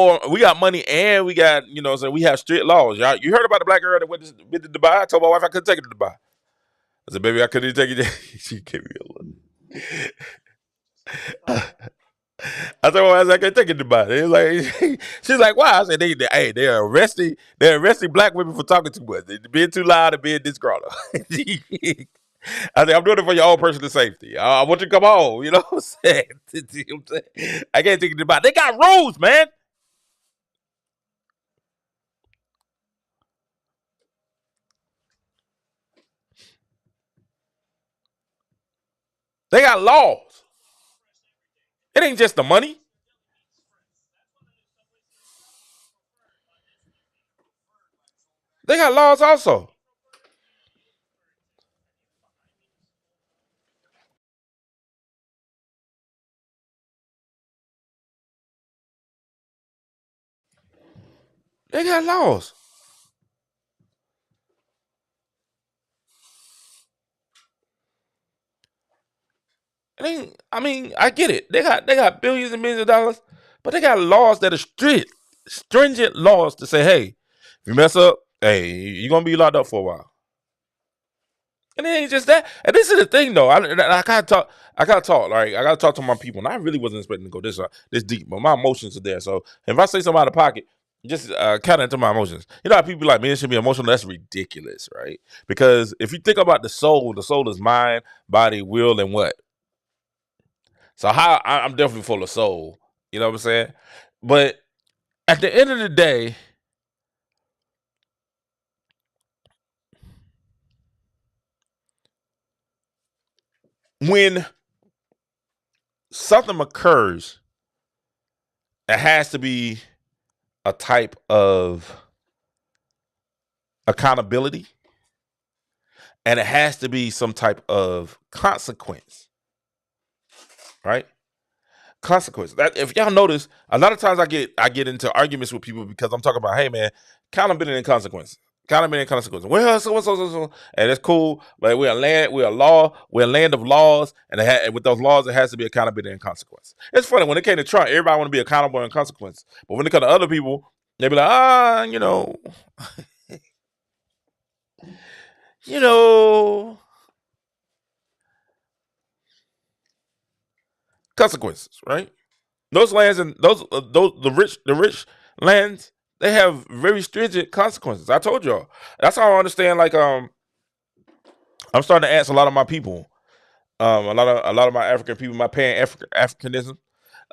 money and we got what I'm saying we have strict laws. Y'all, you heard about the black girl that went to Dubai? I told my wife I couldn't take her to Dubai. I said baby I couldn't take you there. She gave me a look. I said, well, I was like, I can't take it about it. Like, she's like, why? I said, they're arresting black women for talking too much, being too loud and being disgruntled. I said, I'm doing it for your own personal safety. I want you to come home. You know what I'm saying? I can't take it about it. They got rules, man. They got laws. It ain't just the money. They got laws also. They got laws. I mean, I get it. They got billions and millions of dollars, but they got laws that are stringent laws to say, hey, if you mess up, hey, you're gonna be locked up for a while. And it ain't just that. And this is the thing, though. I gotta talk. I gotta talk. Like I gotta talk to my people. And I really wasn't expecting to go this deep, but my emotions are there. So if I say something out of pocket, just kind of into my emotions. You know how people be like, man, it should be emotional. That's ridiculous, right? Because if you think about the soul is mind, body, will, and what. So I'm definitely full of soul. You know what I'm saying? But at the end of the day, when something occurs, it has to be a type of accountability and it has to be some type of consequence, right? Consequence. That if y'all notice, a lot of times I get into arguments with people because I'm talking about, hey man, accountability and consequence. Accountability and consequence. Well, so, and it's cool, but we're a land of laws, and with those laws, it has to be accountability and consequence. It's funny when it came to Trump, everybody want to be accountable and consequence, but when it comes to other people, they be like, you know, consequences, right? Those lands and those the rich lands, they have very stringent consequences. I told y'all. That's how I understand. Like I'm starting to ask a lot of my people, a lot of my African people, my pan Africanism,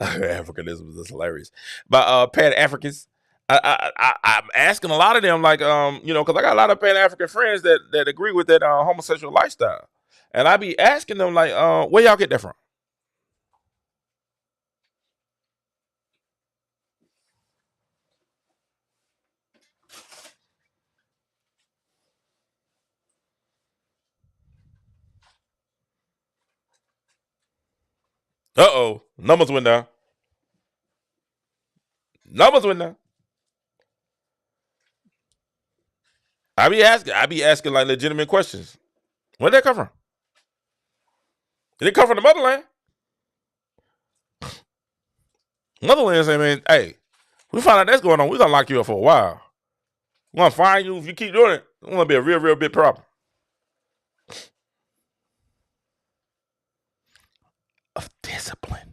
Africanism is hilarious. But pan Africans, I'm asking a lot of them, like because I got a lot of pan African friends that agree with that homosexual lifestyle, and I be asking them like, where y'all get that from? Numbers went down. Numbers went down. I be asking like legitimate questions. Where'd that come from? Did it come from the motherland? Motherland say, man, hey, we find out that's going on, we're gonna lock you up for a while. We're gonna fine you if you keep doing it. It's gonna be a real, real big problem. Of discipline.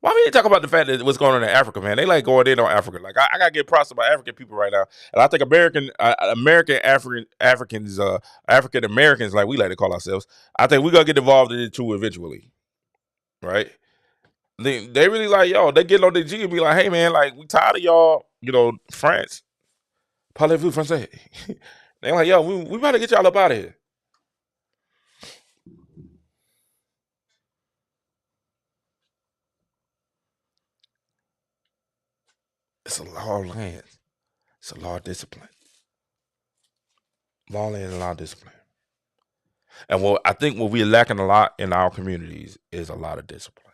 Why we ain't talk about the fact that what's going on in Africa, man? They like going in on Africa. Like I gotta get props about African people right now, and I think American Africans, African Americans, like we like to call ourselves. I think we gotta get involved in it too eventually, right? They really like y'all. They get on the G and be like, hey man, like we tired of y'all. France, parlez-vous français? They like, yo, we about to get y'all up out of here. It's a law of land. It's a law of discipline. Law of land and law of discipline. And I think what we're lacking a lot in our communities is a lot of discipline.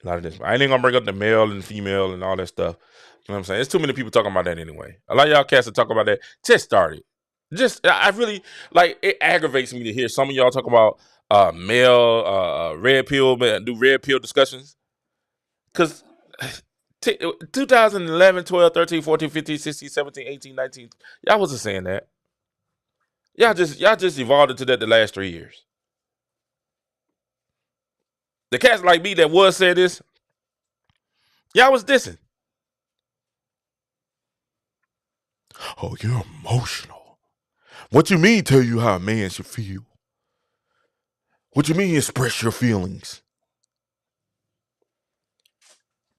A lot of discipline. I ain't gonna bring up the male and female and all that stuff. You know what I'm saying? There's too many people talking about that anyway. A lot of y'all cats that talk about that just started. I really like it aggravates me to hear some of y'all talk about male red pill, do red pill discussions. Cause 2011, 12, 13, 14, 15, 16, 17, 18, 19, y'all wasn't saying that. Y'all just evolved into that the last 3 years. the cats like me that was said this, y'all was dissing. Oh, you're emotional. What you mean tell you how a man should feel? What you mean express your feelings?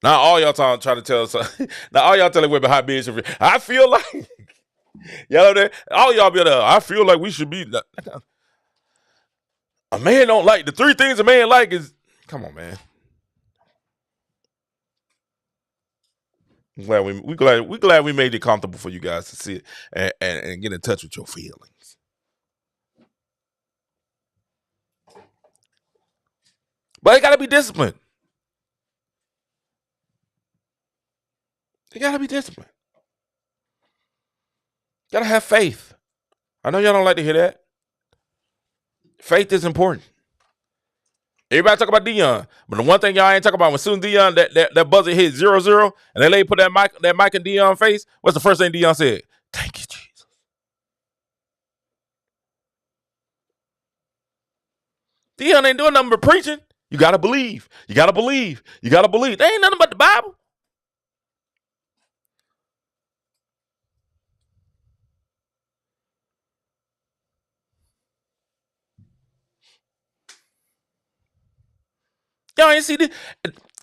Now all y'all trying to tell us. Now all y'all telling women how men should feel. I feel like y'all know that. All y'all be there. I feel like we should be. A man don't like the 3 things a man like is. Come on, man. We glad we made it comfortable for you guys to see it and get in touch with your feelings. But it gotta be disciplined. You gotta be disciplined. You gotta have faith. I know y'all don't like to hear that. Faith is important. Everybody talk about Deion, but the one thing y'all ain't talking about when soon Deion that buzzer hit 0-0 and they lady put that mic in Deion's face, what's the first thing Deion said? Thank you, Jesus. Deion ain't doing nothing but preaching. You gotta believe. You gotta believe. You gotta believe. They ain't nothing but the Bible. Y'all ain't see this.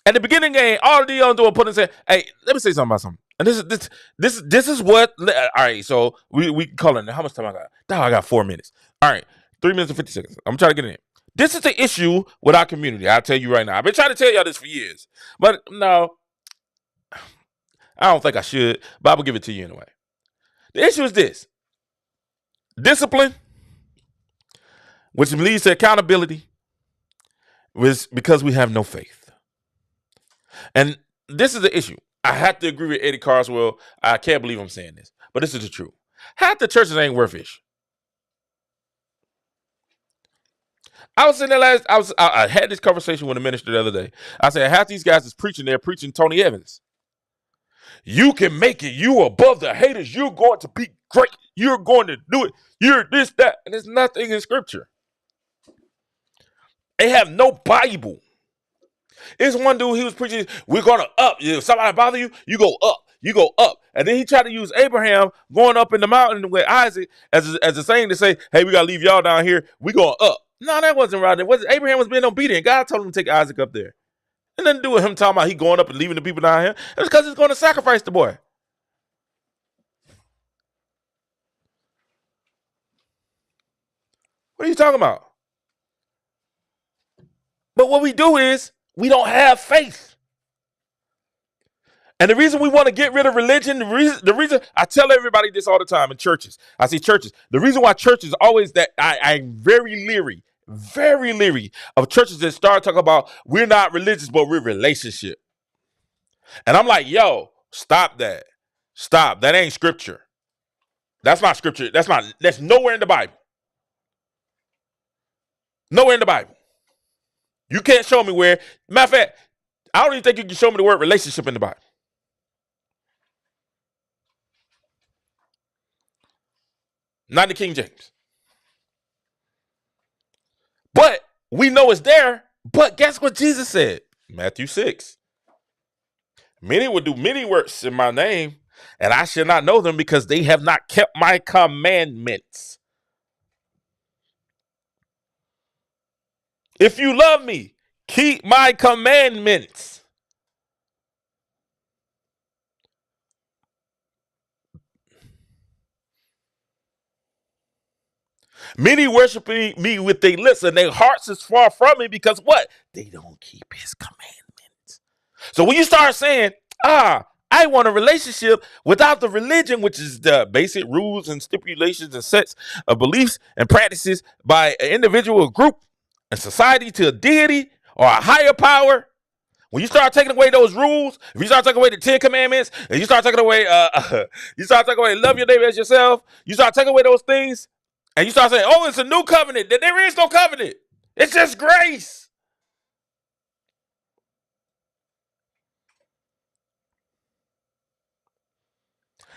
At the beginning of the game, all Deion doing put and say, hey, let me say something about something. And this is what. All right, so we calling it. How much time I got? Now I got 4 minutes. All right, 3 minutes and 50 seconds. I'm trying to get in. This is the issue with our community. I'll tell you right now. I've been trying to tell y'all this for years, but no, I don't think I should. But I will give it to you anyway. The issue is this: discipline, which leads to accountability, was because we have no faith. And this is the issue. I have to agree with Eddie Carswell. I can't believe I'm saying this, but this is the truth. Half the churches ain't worth it. I was sitting there I had this conversation with a minister the other day. I said, half these guys is preaching, they're preaching Tony Evans. You can make it. You above the haters. You're going to be great. You're going to do it. You're this, that. And there's nothing in scripture. They have no Bible. It's one dude, he was preaching, we're going to up. If somebody bother you, you go up. You go up. And then he tried to use Abraham going up in the mountain with Isaac as a saying to say, hey, we got to leave y'all down here. We going up. No, that wasn't right. Abraham was being obedient. God told him to take Isaac up there. And nothing to do with him talking about he going up and leaving the people down here. It's because he's going to sacrifice the boy. What are you talking about? But what we do is we don't have faith. And the reason we want to get rid of religion, the reason I tell everybody this all the time in churches. I see churches. The reason why churches always that I'm very leery of churches that start talking about we're not religious, but we're relationship. And I'm like, yo, stop that. Stop. That ain't scripture. That's not scripture. That's nowhere in the Bible. Nowhere in the Bible. You can't show me where. Matter of fact, I don't even think you can show me the word relationship in the Bible. Not the King James. But we know it's there. But guess what Jesus said? Matthew 6. Many will do many works in my name, and I shall not know them because they have not kept my commandments. If you love me, keep my commandments. Many worshiping me with their lips and their hearts is far from me because what? They don't keep his commandments. So when you start saying, I want a relationship without the religion, which is the basic rules and stipulations and sets of beliefs and practices by an individual, a group, and society to a deity or a higher power. When you start taking away those rules, if you start taking away the 10 commandments, and you start taking away, love your neighbor as yourself, you start taking away those things, and you start saying, oh, it's a new covenant. There is no covenant. It's just grace.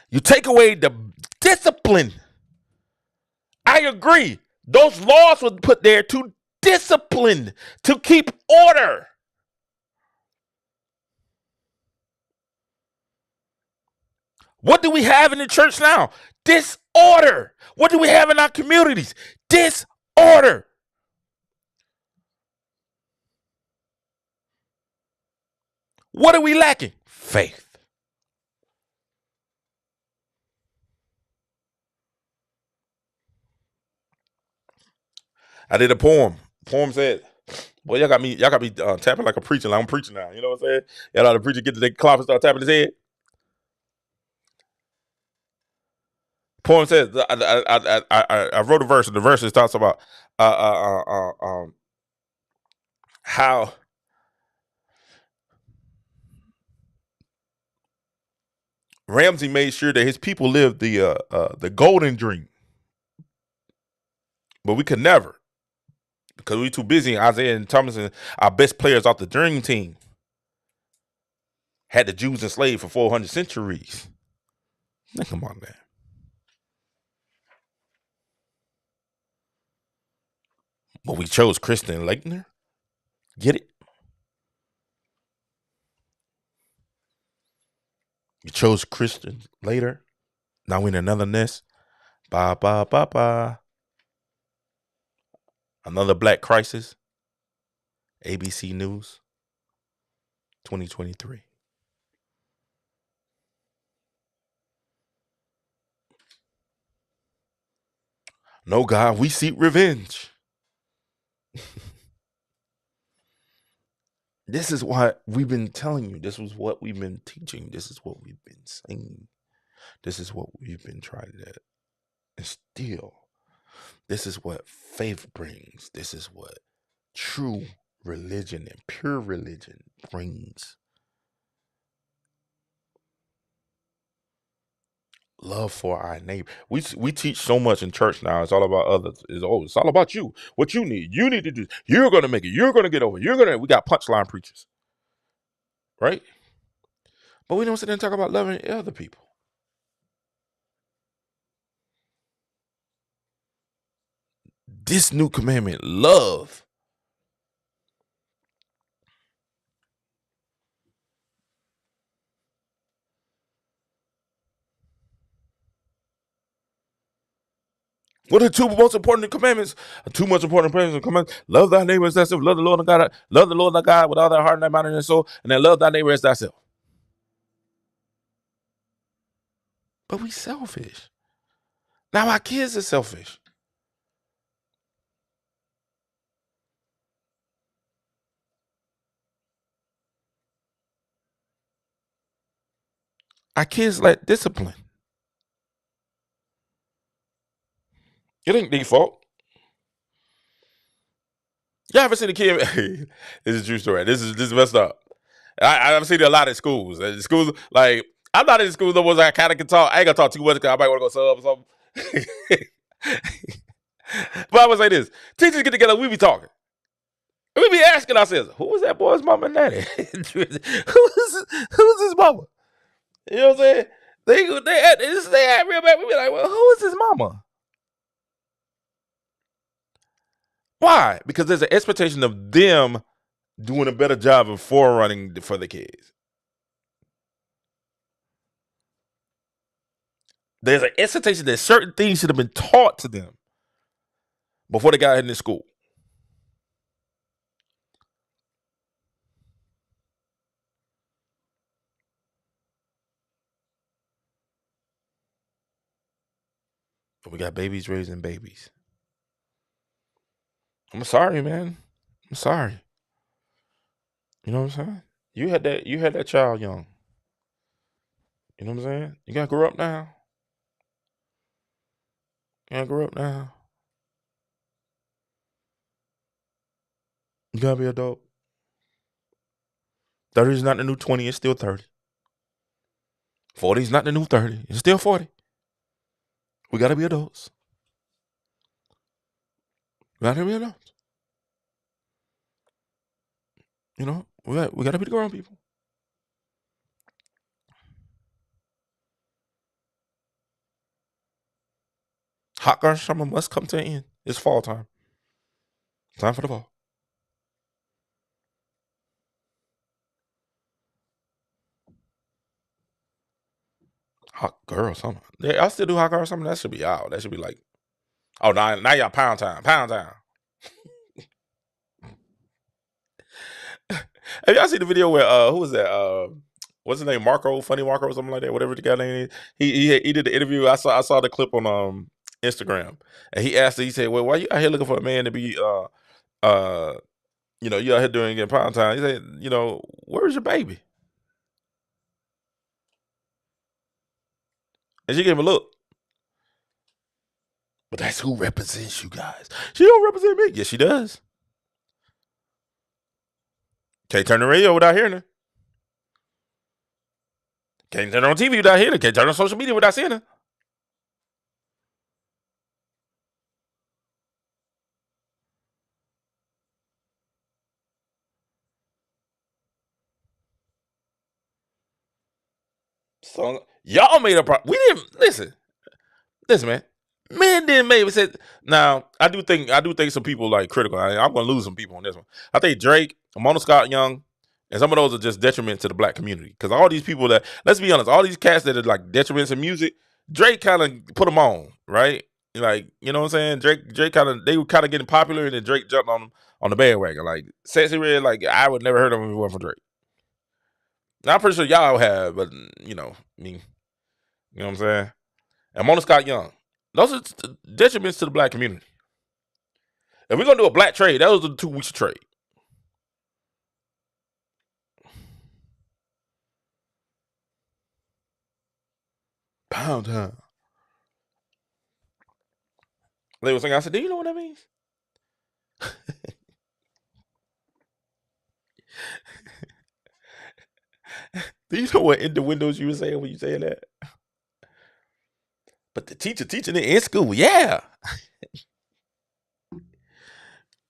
You take away the discipline. I agree. Those laws were put there to disciplined to keep order. What do we have in the church now? Disorder. What do we have in our communities? Disorder. What are we lacking? Faith. I did a poem. Poem said, "Boy, y'all got me tapping like a preacher. Like I'm preaching now. You know what I'm saying? Y'all know the preacher get to the clock and start tapping his head." Poem says, I wrote a verse, and the verse talks about how Ramsey made sure that his people lived the golden dream, but we could never, because we too busy. Isaiah and Thomason, our best players off the dream team, had the Jews enslaved for 400 centuries. Now, come on, man. But we chose Kristen Leitner. Get it? We chose Christian later. Now we in another nest. Ba ba ba ba. Another black crisis. ABC News. 2023. No, God, we seek revenge. This is what we've been telling you. This is what we've been teaching. This is what we've been saying. This is what we've been trying to instill. This is what faith brings. This is what true religion and pure religion brings. Love for our neighbor. We teach so much in church now. It's all about others. It's all about you. What you need. You need to do. You're gonna make it. You're gonna get over. We got punchline preachers. Right? But we don't sit there and talk about loving other people. This new commandment, love. What are the two most important commandments? Two most important commandments. Love thy neighbor as thyself. Love the Lord thy God. Love the Lord thy God with all thy heart and thy mind and thy soul. And then love thy neighbor as thyself. But we selfish. Now our kids are selfish. Our kids lack discipline. It ain't their fault. Y'all ever seen a kid? This is a true story. This is messed up. I've seen it a lot in schools. Schools, like, I'm not in schools no more. I kind of can talk. I ain't gonna talk too much because I might want to go sub or something. But I would say this: teachers get together, we be talking. We be asking ourselves, who was that boy's mama and daddy? who's his mama? You know what I'm saying? They act real bad. We be like, well, who is his mama? Why? Because there's an expectation of them doing a better job of forerunning for the kids. There's an expectation that certain things should have been taught to them before they got into school. But we got babies raising babies. I'm sorry, man. I'm sorry. You know what I'm saying? You had that child young. You know what I'm saying? You gotta grow up now. You gotta grow up now. You gotta be adult. 30 is not the new 20, it's still 30. 40 is not the new 30, it's still 40. We gotta be adults. We gotta be adults. You know, we gotta be the grown people. Hot girl summer must come to an end. It's fall time. Time for the ball. Hot girl something. Yeah, I still do hot girl something. That should be out. That should be like, oh, now y'all pound time. Pound time. Have y'all seen the video where who was that? What's his name? Marco, Funny Marco, or something like that. Whatever the guy name is. He did the interview. I saw the clip on Instagram, and he asked. He said, "Well, why you out here looking for a man to be you out here doing getting pound time?" He said, "Where's your baby?" And she gave him a look. But that's who represents you guys. She don't represent me. Yes, she does. Can't turn the radio without hearing her. Can't turn on TV without hearing her. Can't turn on social media without seeing her. So y'all made a problem. We didn't listen, man. Men didn't make it. Said now. I do think some people like critical. I'm gonna lose some people on this one. I think Drake, Mona Scott Young, and some of those are just detriment to the black community. Because all these people that, let's be honest, all these cats that are like detriments in music, Drake kind of put them on, right? Like, you know what I'm saying? Drake they were kind of getting popular, and then Drake jumped on the bandwagon. Like Sexy Red, like I would never heard of him if it wasn't for Drake. Now, I'm pretty sure y'all have, but me, you know what I'm saying? And Mona Scott Young, those are detriments to the black community. If we're gonna do a black trade, those are the two we should trade. Pound time. They were saying, I said, do you know what that means? Do you know what in the windows you were saying when you saying that? But the teacher teaching it in school, yeah.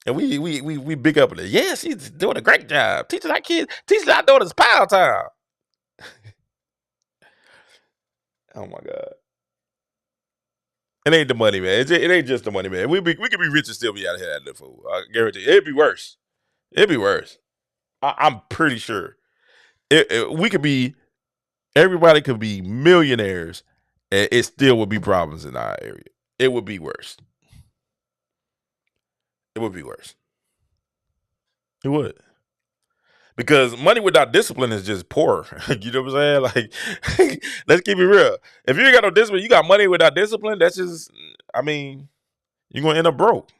And we big up it. Yeah, she's doing a great job. Teaching our kids, teaching our daughters pound time. Oh my God. It ain't the money, man. It ain't just the money, man. We could be rich and still be out here at the fool. I guarantee you. It'd be worse. It'd be worse. I'm pretty sure. We could be, everybody could be millionaires, and it still would be problems in our area. It would be worse. It would be worse. It would. Because money without discipline is just poor. You know what I'm saying? Like, let's keep it real. If you ain't got no discipline, you got money without discipline, that's just, I mean, you're going to end up broke.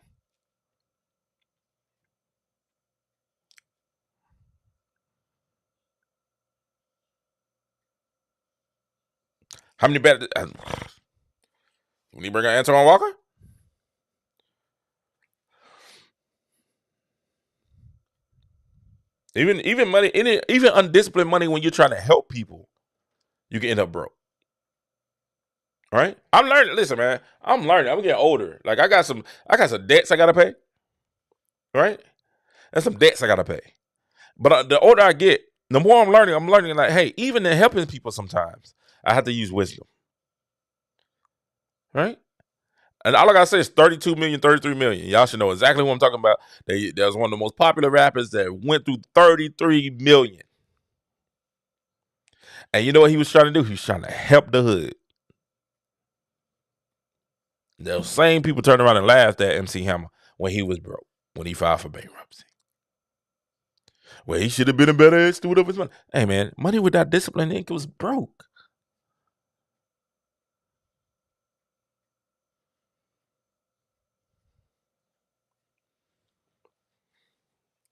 How many bad? When you bring out Antoine Walker? Even money, even undisciplined money, when you're trying to help people, you can end up broke. All right, I'm learning. Listen, man, I'm learning. I'm getting older. Like I got some debts I gotta pay. Right, and some debts I gotta pay. But the older I get, the more I'm learning. I'm learning like, hey, even in helping people, sometimes I have to use wisdom. Right. And all I gotta say is 32 million, 33 million. Y'all should know exactly what I'm talking about. That was one of the most popular rappers that went through 33 million. And you know what he was trying to do? He was trying to help the hood. Those same people turned around and laughed at MC Hammer when he was broke, when he filed for bankruptcy. Well, he should have been a better steward of his money. Hey, man, money without discipline, it was broke.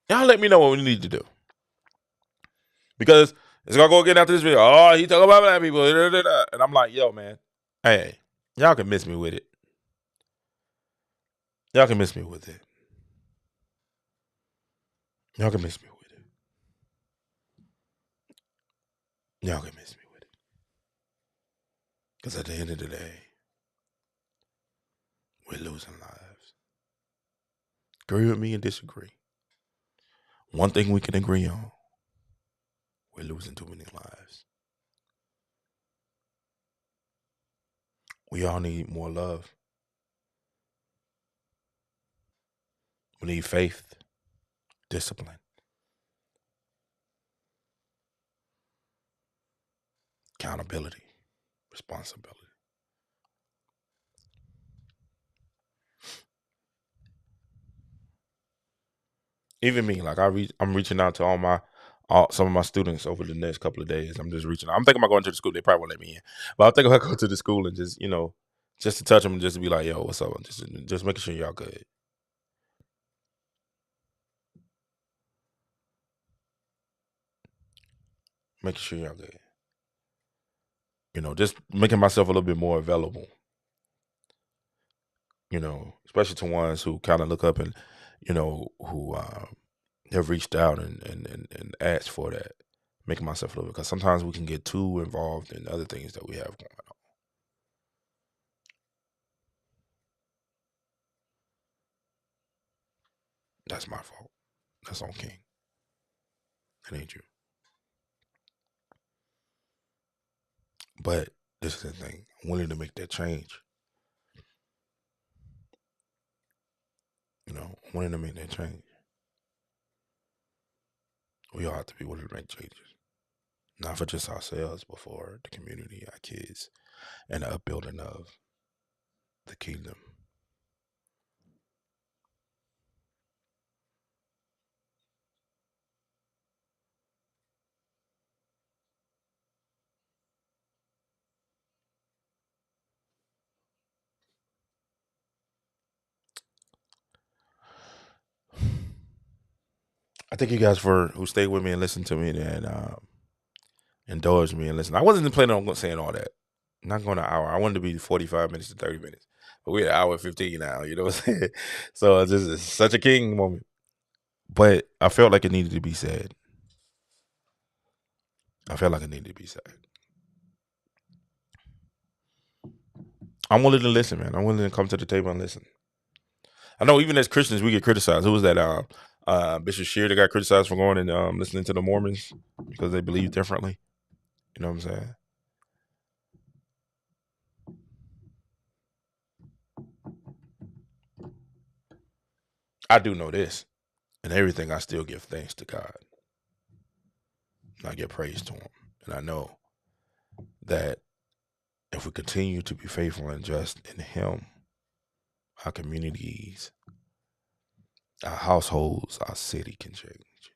Y'all let me know what we need to do. Because it's going to go again after this video. Oh, he talking about black people. And I'm like, yo, man, hey, y'all can miss me with it. Y'all can miss me with it. Y'all can miss me with it. Y'all can miss me with it. Because at the end of the day, we're losing lives. Agree with me and disagree. One thing we can agree on, we're losing too many lives. We all need more love. We need faith, discipline, accountability, responsibility. Even me, like I'm reaching out to all some of my students over the next couple of days. I'm just reaching out. I'm thinking about going to the school. They probably won't let me in, but I'm thinking about going to the school and just just to touch them and just to be like, yo, what's up? Just making sure y'all good. Making sure y'all good. Just making myself a little bit more available. Especially to ones who kind of look up and who have reached out and asked for that. Making myself a little bit, because sometimes we can get too involved in other things that we have going on. That's my fault. That's on King. That ain't you. But this is the thing. I'm willing to make that change. I'm willing to make that change. We all have to be willing to make changes. Not for just ourselves, but for the community, our kids, and the upbuilding of the kingdom. I thank you guys for who stayed with me and listened to me and indulged me and listened. I wasn't planning on saying all that. I'm not going an hour. I wanted to be 45 minutes to 30 minutes. But we're an hour 15 now, you know what I'm saying? So this is such a king moment. But I felt like it needed to be said. I felt like it needed to be said. I'm willing to listen, man. I'm willing to come to the table and listen. I know even as Christians, we get criticized. Who was that? Bishop Shear that got criticized for going and listening to the Mormons because they believe differently. You know what I'm saying? I do know this. In everything, I still give thanks to God. And I give praise to Him. And I know that if we continue to be faithful and just in Him, our communities, our households, our city can change.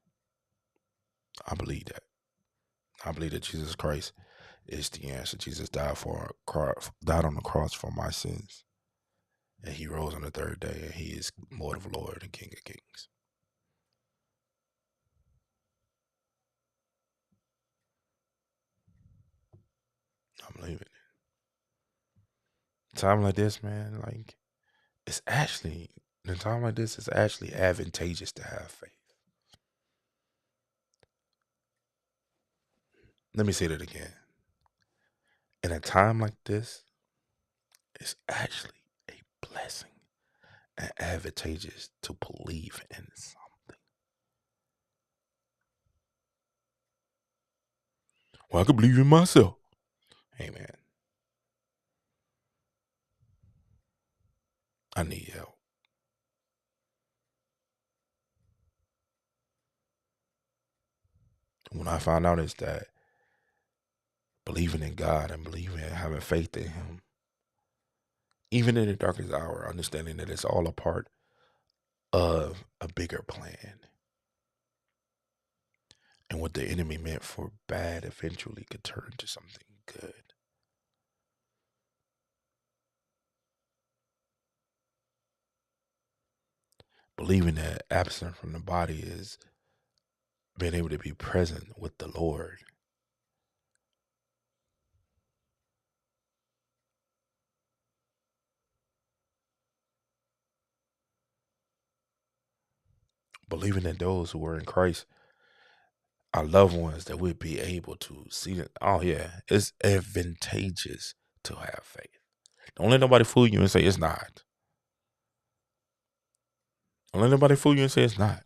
I believe that. I believe that Jesus Christ is the answer. Jesus died on the cross for my sins, and He rose on the third day, and He is Lord of Lords and King of Kings. I'm leaving it. Time like this, man, like it's actually in a time like this, it's actually advantageous to have faith. Let me say that again. In a time like this, it's actually a blessing and advantageous to believe in something. Well, I can believe in myself. Hey, man, I need help. When I found out is that believing in God and believing and having faith in Him, even in the darkest hour, understanding that it's all a part of a bigger plan. And what the enemy meant for bad eventually could turn to something good. Believing that absent from the body is being able to be present with the Lord. Believing that those who are in Christ, our loved ones, that we'd be able to see that, oh yeah, it's advantageous to have faith. Don't let nobody fool you and say it's not. Don't let nobody fool you and say it's not.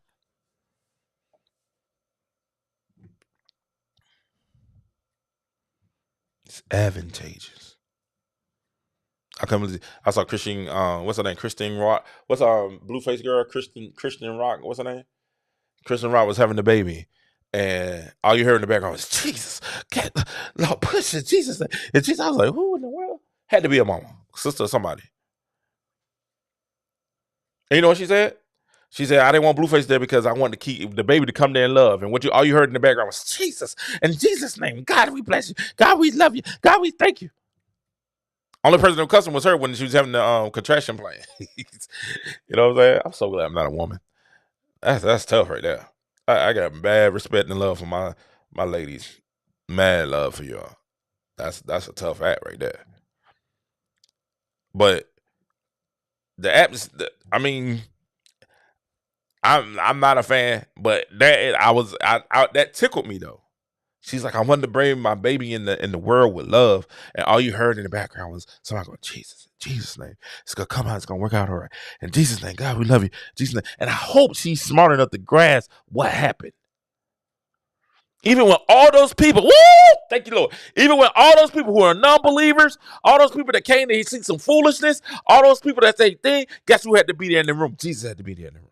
It's advantageous. I saw Christian. What's her name? Christine Rock. What's Blueface girl? Christian Rock. What's her name? Kristen Rock was having the baby, and all you heard in the background was Jesus, Lord, push it, Jesus, and Jesus. I was like, who in the world? Had to be a mama, sister, or somebody. And you know what she said? She said, I didn't want Blueface there because I wanted to keep the baby to come there in love. And all you heard in the background was Jesus. In Jesus' name, God, we bless you. God, we love you. God, we thank you. Only person that cussing was her when she was having the contraction playing. You know what I'm saying? I'm so glad I'm not a woman. That's tough right there. I got mad respect and love for my ladies. Mad love for y'all. That's a tough act right there. But the atmosphere, I mean, I'm not a fan, but that tickled me though. She's like, I wanted to bring my baby in the world with love, and all you heard in the background was somebody going, Jesus' name, it's gonna come out, it's gonna work out all right. In Jesus' name, God, we love you. Jesus' name. And I hope she's smart enough to grasp what happened. Even when all those people, woo, thank you, Lord. Even when all those people who are non-believers, all those people that came to see some foolishness, all those people that say thing, guess who had to be there in the room? Jesus had to be there in the room.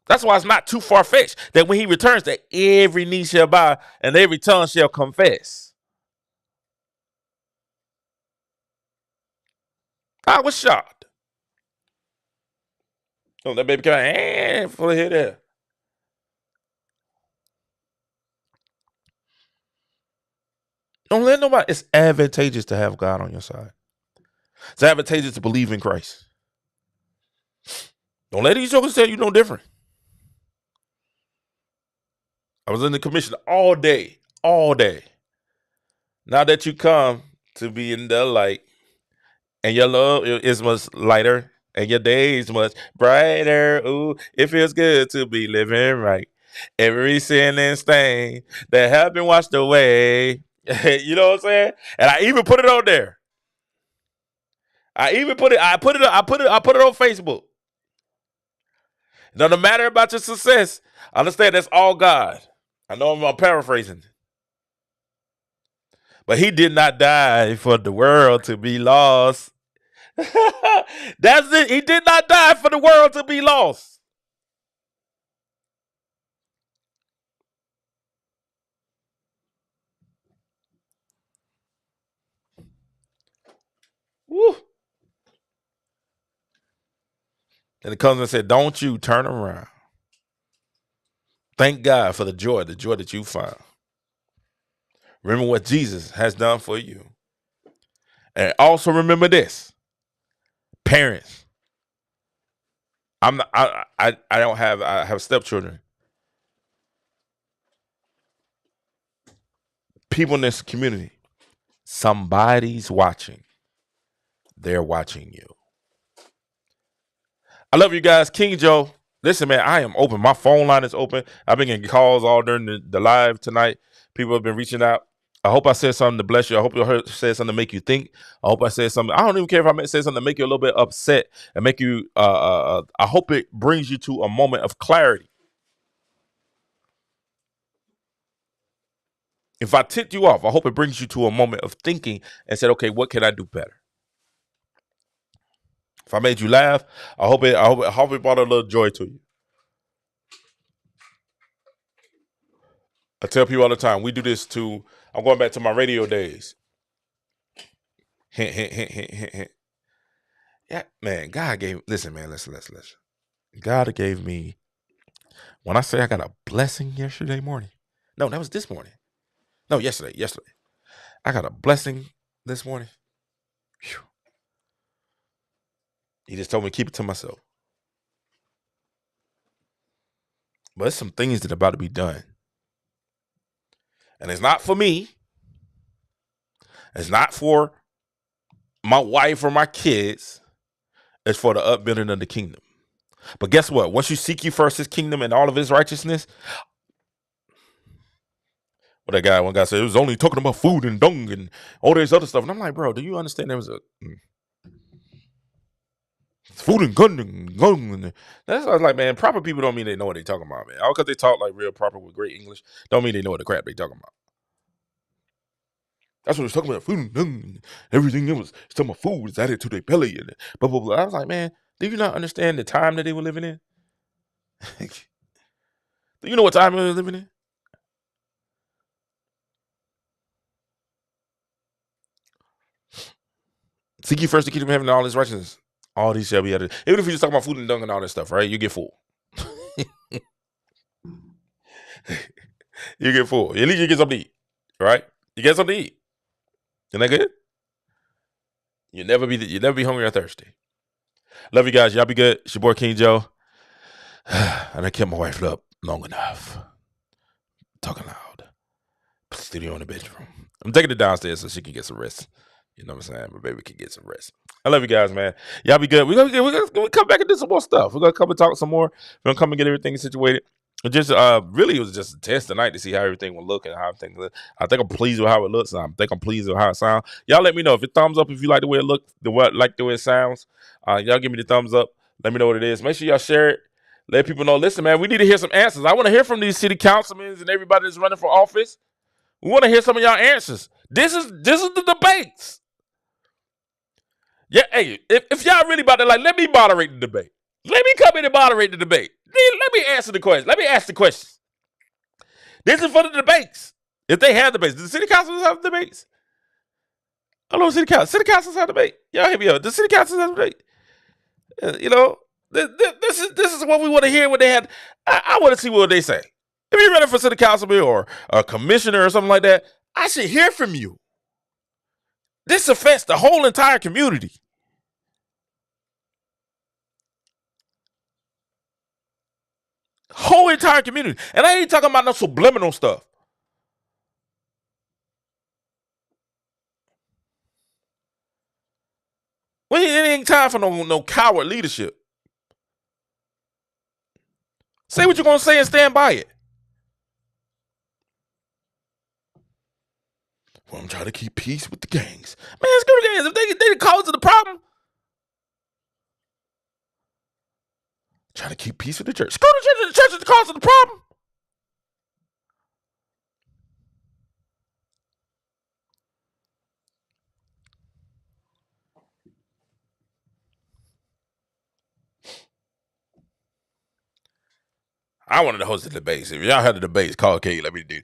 That's why it's not too far-fetched that when he returns, that every knee shall bow and every tongue shall confess. I was shocked. Oh, that baby came out, full of hair there. Don't let nobody. It's advantageous to have God on your side. It's advantageous to believe in Christ. Don't let these jokers tell you no different. I was in the commission all day. Now that you come to be in the light, and your love is much lighter, and your days much brighter. Ooh, it feels good to be living right. Every sin and stain that have been washed away. You know what I'm saying? And I even put it on there. I put it on Facebook. It doesn't matter about your success. Understand that's all God. I know I'm paraphrasing. But he did not die for the world to be lost. That's it. He did not die for the world to be lost. Woo. And it comes and said, don't you turn around. Thank God for the joy that you found. Remember what Jesus has done for you. And also remember this. Parents. I have stepchildren. People in this community. Somebody's watching. They're watching you. I love you guys. King Joe. Listen, man, I am open. My phone line is open. I've been getting calls all during the live tonight. People have been reaching out. I hope I said something to bless you. I hope you said something to make you think. I hope I said something. I don't even care if I said something to make you a little bit upset and make you. I hope it brings you to a moment of clarity. If I tipped you off, I hope it brings you to a moment of thinking and said, okay, what can I do better? If I made you laugh, I hope it brought a little joy to you. I tell people all the time, we do this I'm going back to my radio days. Hint, hint, hint, hint, hint, hint. Yeah, man, listen. God gave me, when I say I got a blessing yesterday morning. No, that was this morning. No, yesterday. I got a blessing this morning. Whew. He just told me to keep it to myself. But there's some things that are about to be done. And it's not for me. It's not for my wife or my kids. It's for the upbuilding of the kingdom. But guess what? Once you seek ye first his kingdom and all of his righteousness, one guy said, it was only talking about food and dung and all this other stuff. And I'm like, bro, do you understand there was food and gun? That's why I was like, man, proper people don't mean they know what they're talking about, man. All because they talk like real proper with great English don't mean they know what the crap they talking about. That's what he was talking about. Food and everything. It was talking about food is added to their belly and blah blah blah. I was like, man, do you not understand the time that they were living in? Do you know what time they were living in? Seek ye first the kingdom of heaven and all his righteousness. All these shall be added. Even if you're just talking about food and dung and all that stuff, right? You get full. You get full. At least you get something to eat, right? You get something to eat. Isn't that good? You never be hungry or thirsty. Love you guys. Y'all be good. It's your boy King Joe. And I kept my wife up long enough. Talking loud. Put the studio in the bedroom. I'm taking it downstairs so she can get some rest. You know what I'm saying? My baby can get some rest. I love you guys, man. Y'all be good. We're gonna come back and do some more stuff. We're gonna come and talk some more. We're gonna come and get everything situated. It just really it was just a test tonight to see how everything would look and how everything look. I think I'm pleased with how it looks, and I think I'm pleased with how it sounds. Y'all let me know if it thumbs up if you like the way it looks, the way it sounds. Y'all give me the thumbs up. Let me know what it is. Make sure y'all share it. Let people know. Listen, man, we need to hear some answers. I want to hear from these city councilmen and everybody that's running for office. We want to hear some of y'all answers. This is the debates. Yeah, hey, if y'all really about to let me moderate the debate. Let me come in and moderate the debate. Let me answer the question. Let me ask the question. This is for the debates. If they have debates, do the city councils have debates? Hello, city council. City councils have debate. Y'all hit me up. The city councils have debate. You know, this is what we want to hear. What they had. I want to see what they say. If you're running for city councilman or a commissioner or something like that, I should hear from you. This affects the whole entire community. Whole entire community. And I ain't talking about no subliminal stuff. Well, it ain't time for no coward leadership. Say what you're going to say and stand by it. Well, I'm trying to keep peace with the gangs. Man, screw the gangs. If they the cause of the problem, trying to keep peace with the church. Screw the church. The church is the cause of the problem. I wanted to host the debates. If y'all had the debates, call Kate. Let me be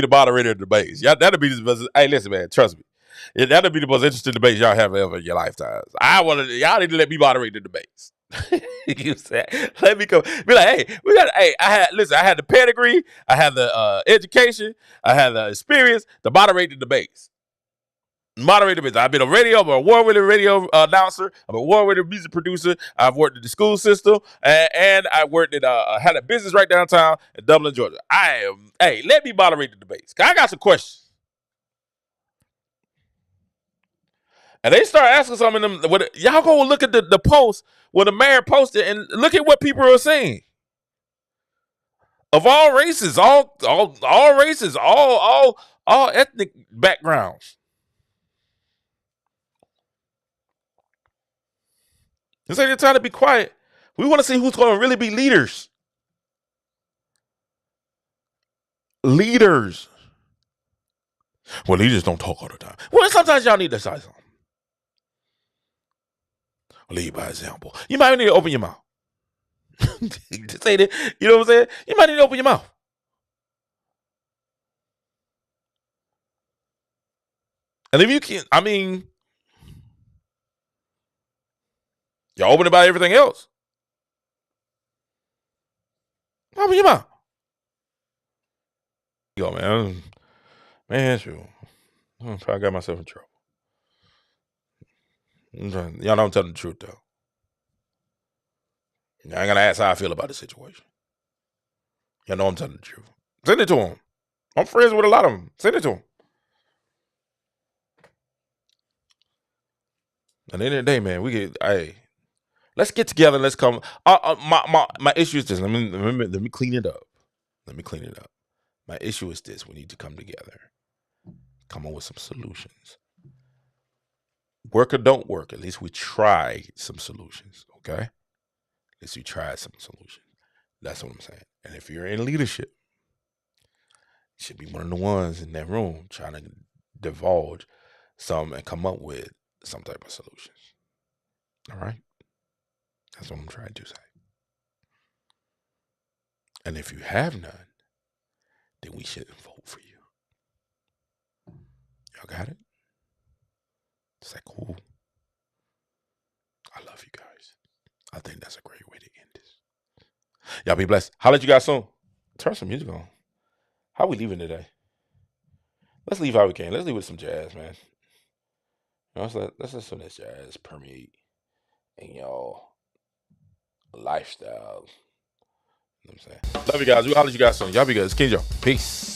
the moderator of the debates. Y'all, that'll be the most. Hey, listen, man. Trust me. That'll be the most interesting debates y'all have ever in your lifetimes. Y'all need to let me moderate the debates. You said, let me come. Be like, hey, I had the pedigree, I had the education, I had the experience to moderate the debates. Moderate the debates. I've been I'm an award-winning radio announcer. I'm an award-winning music producer. I've worked in the school system, and I worked had a business right downtown in Dublin, Georgia. Let me moderate the debates. I got some questions. And they start asking some of them. Y'all go look at the post where the mayor posted and look at what people are saying. Of all races, all races, all ethnic backgrounds. This ain't the time to be quiet. We want to see who's going to really be leaders. Leaders. Well, leaders don't talk all the time. Well, sometimes y'all need to say something. Lead by example. You might need to open your mouth. Say that. You know what I'm saying? You might need to open your mouth. And if you can't, y'all open about everything else. Open your mouth. Go, man. Man, sure. I got myself in trouble. Y'all know I'm telling the truth, though. I ain't gonna ask how I feel about the situation. Y'all know I'm telling the truth. Send it to him. I'm friends with a lot of them. Send it to him. At the end of the day, man, let's get together. Let's come. My issue is this. Let me clean it up. My issue is this. We need to come together. Come up with some solutions. Work or don't work. At least we try some solutions. Okay. At least we try some solutions. That's what I'm saying. And if you're in leadership, you should be one of the ones in that room trying to divulge some and come up with some type of solutions. All right? That's what I'm trying to say. And if you have none, then we shouldn't vote for you. Y'all got it? It's like, cool. I love you guys. I think that's a great way to end this. Y'all be blessed. Holla at you guys soon. Turn some music on. How we leaving today? Let's leave how we came. Let's leave with some jazz, man. You know, let's listen to this jazz permeate in y'all lifestyle. You know what I'm saying? Love you guys. We holla at you guys soon. Y'all be good. It's Kenjo. Peace.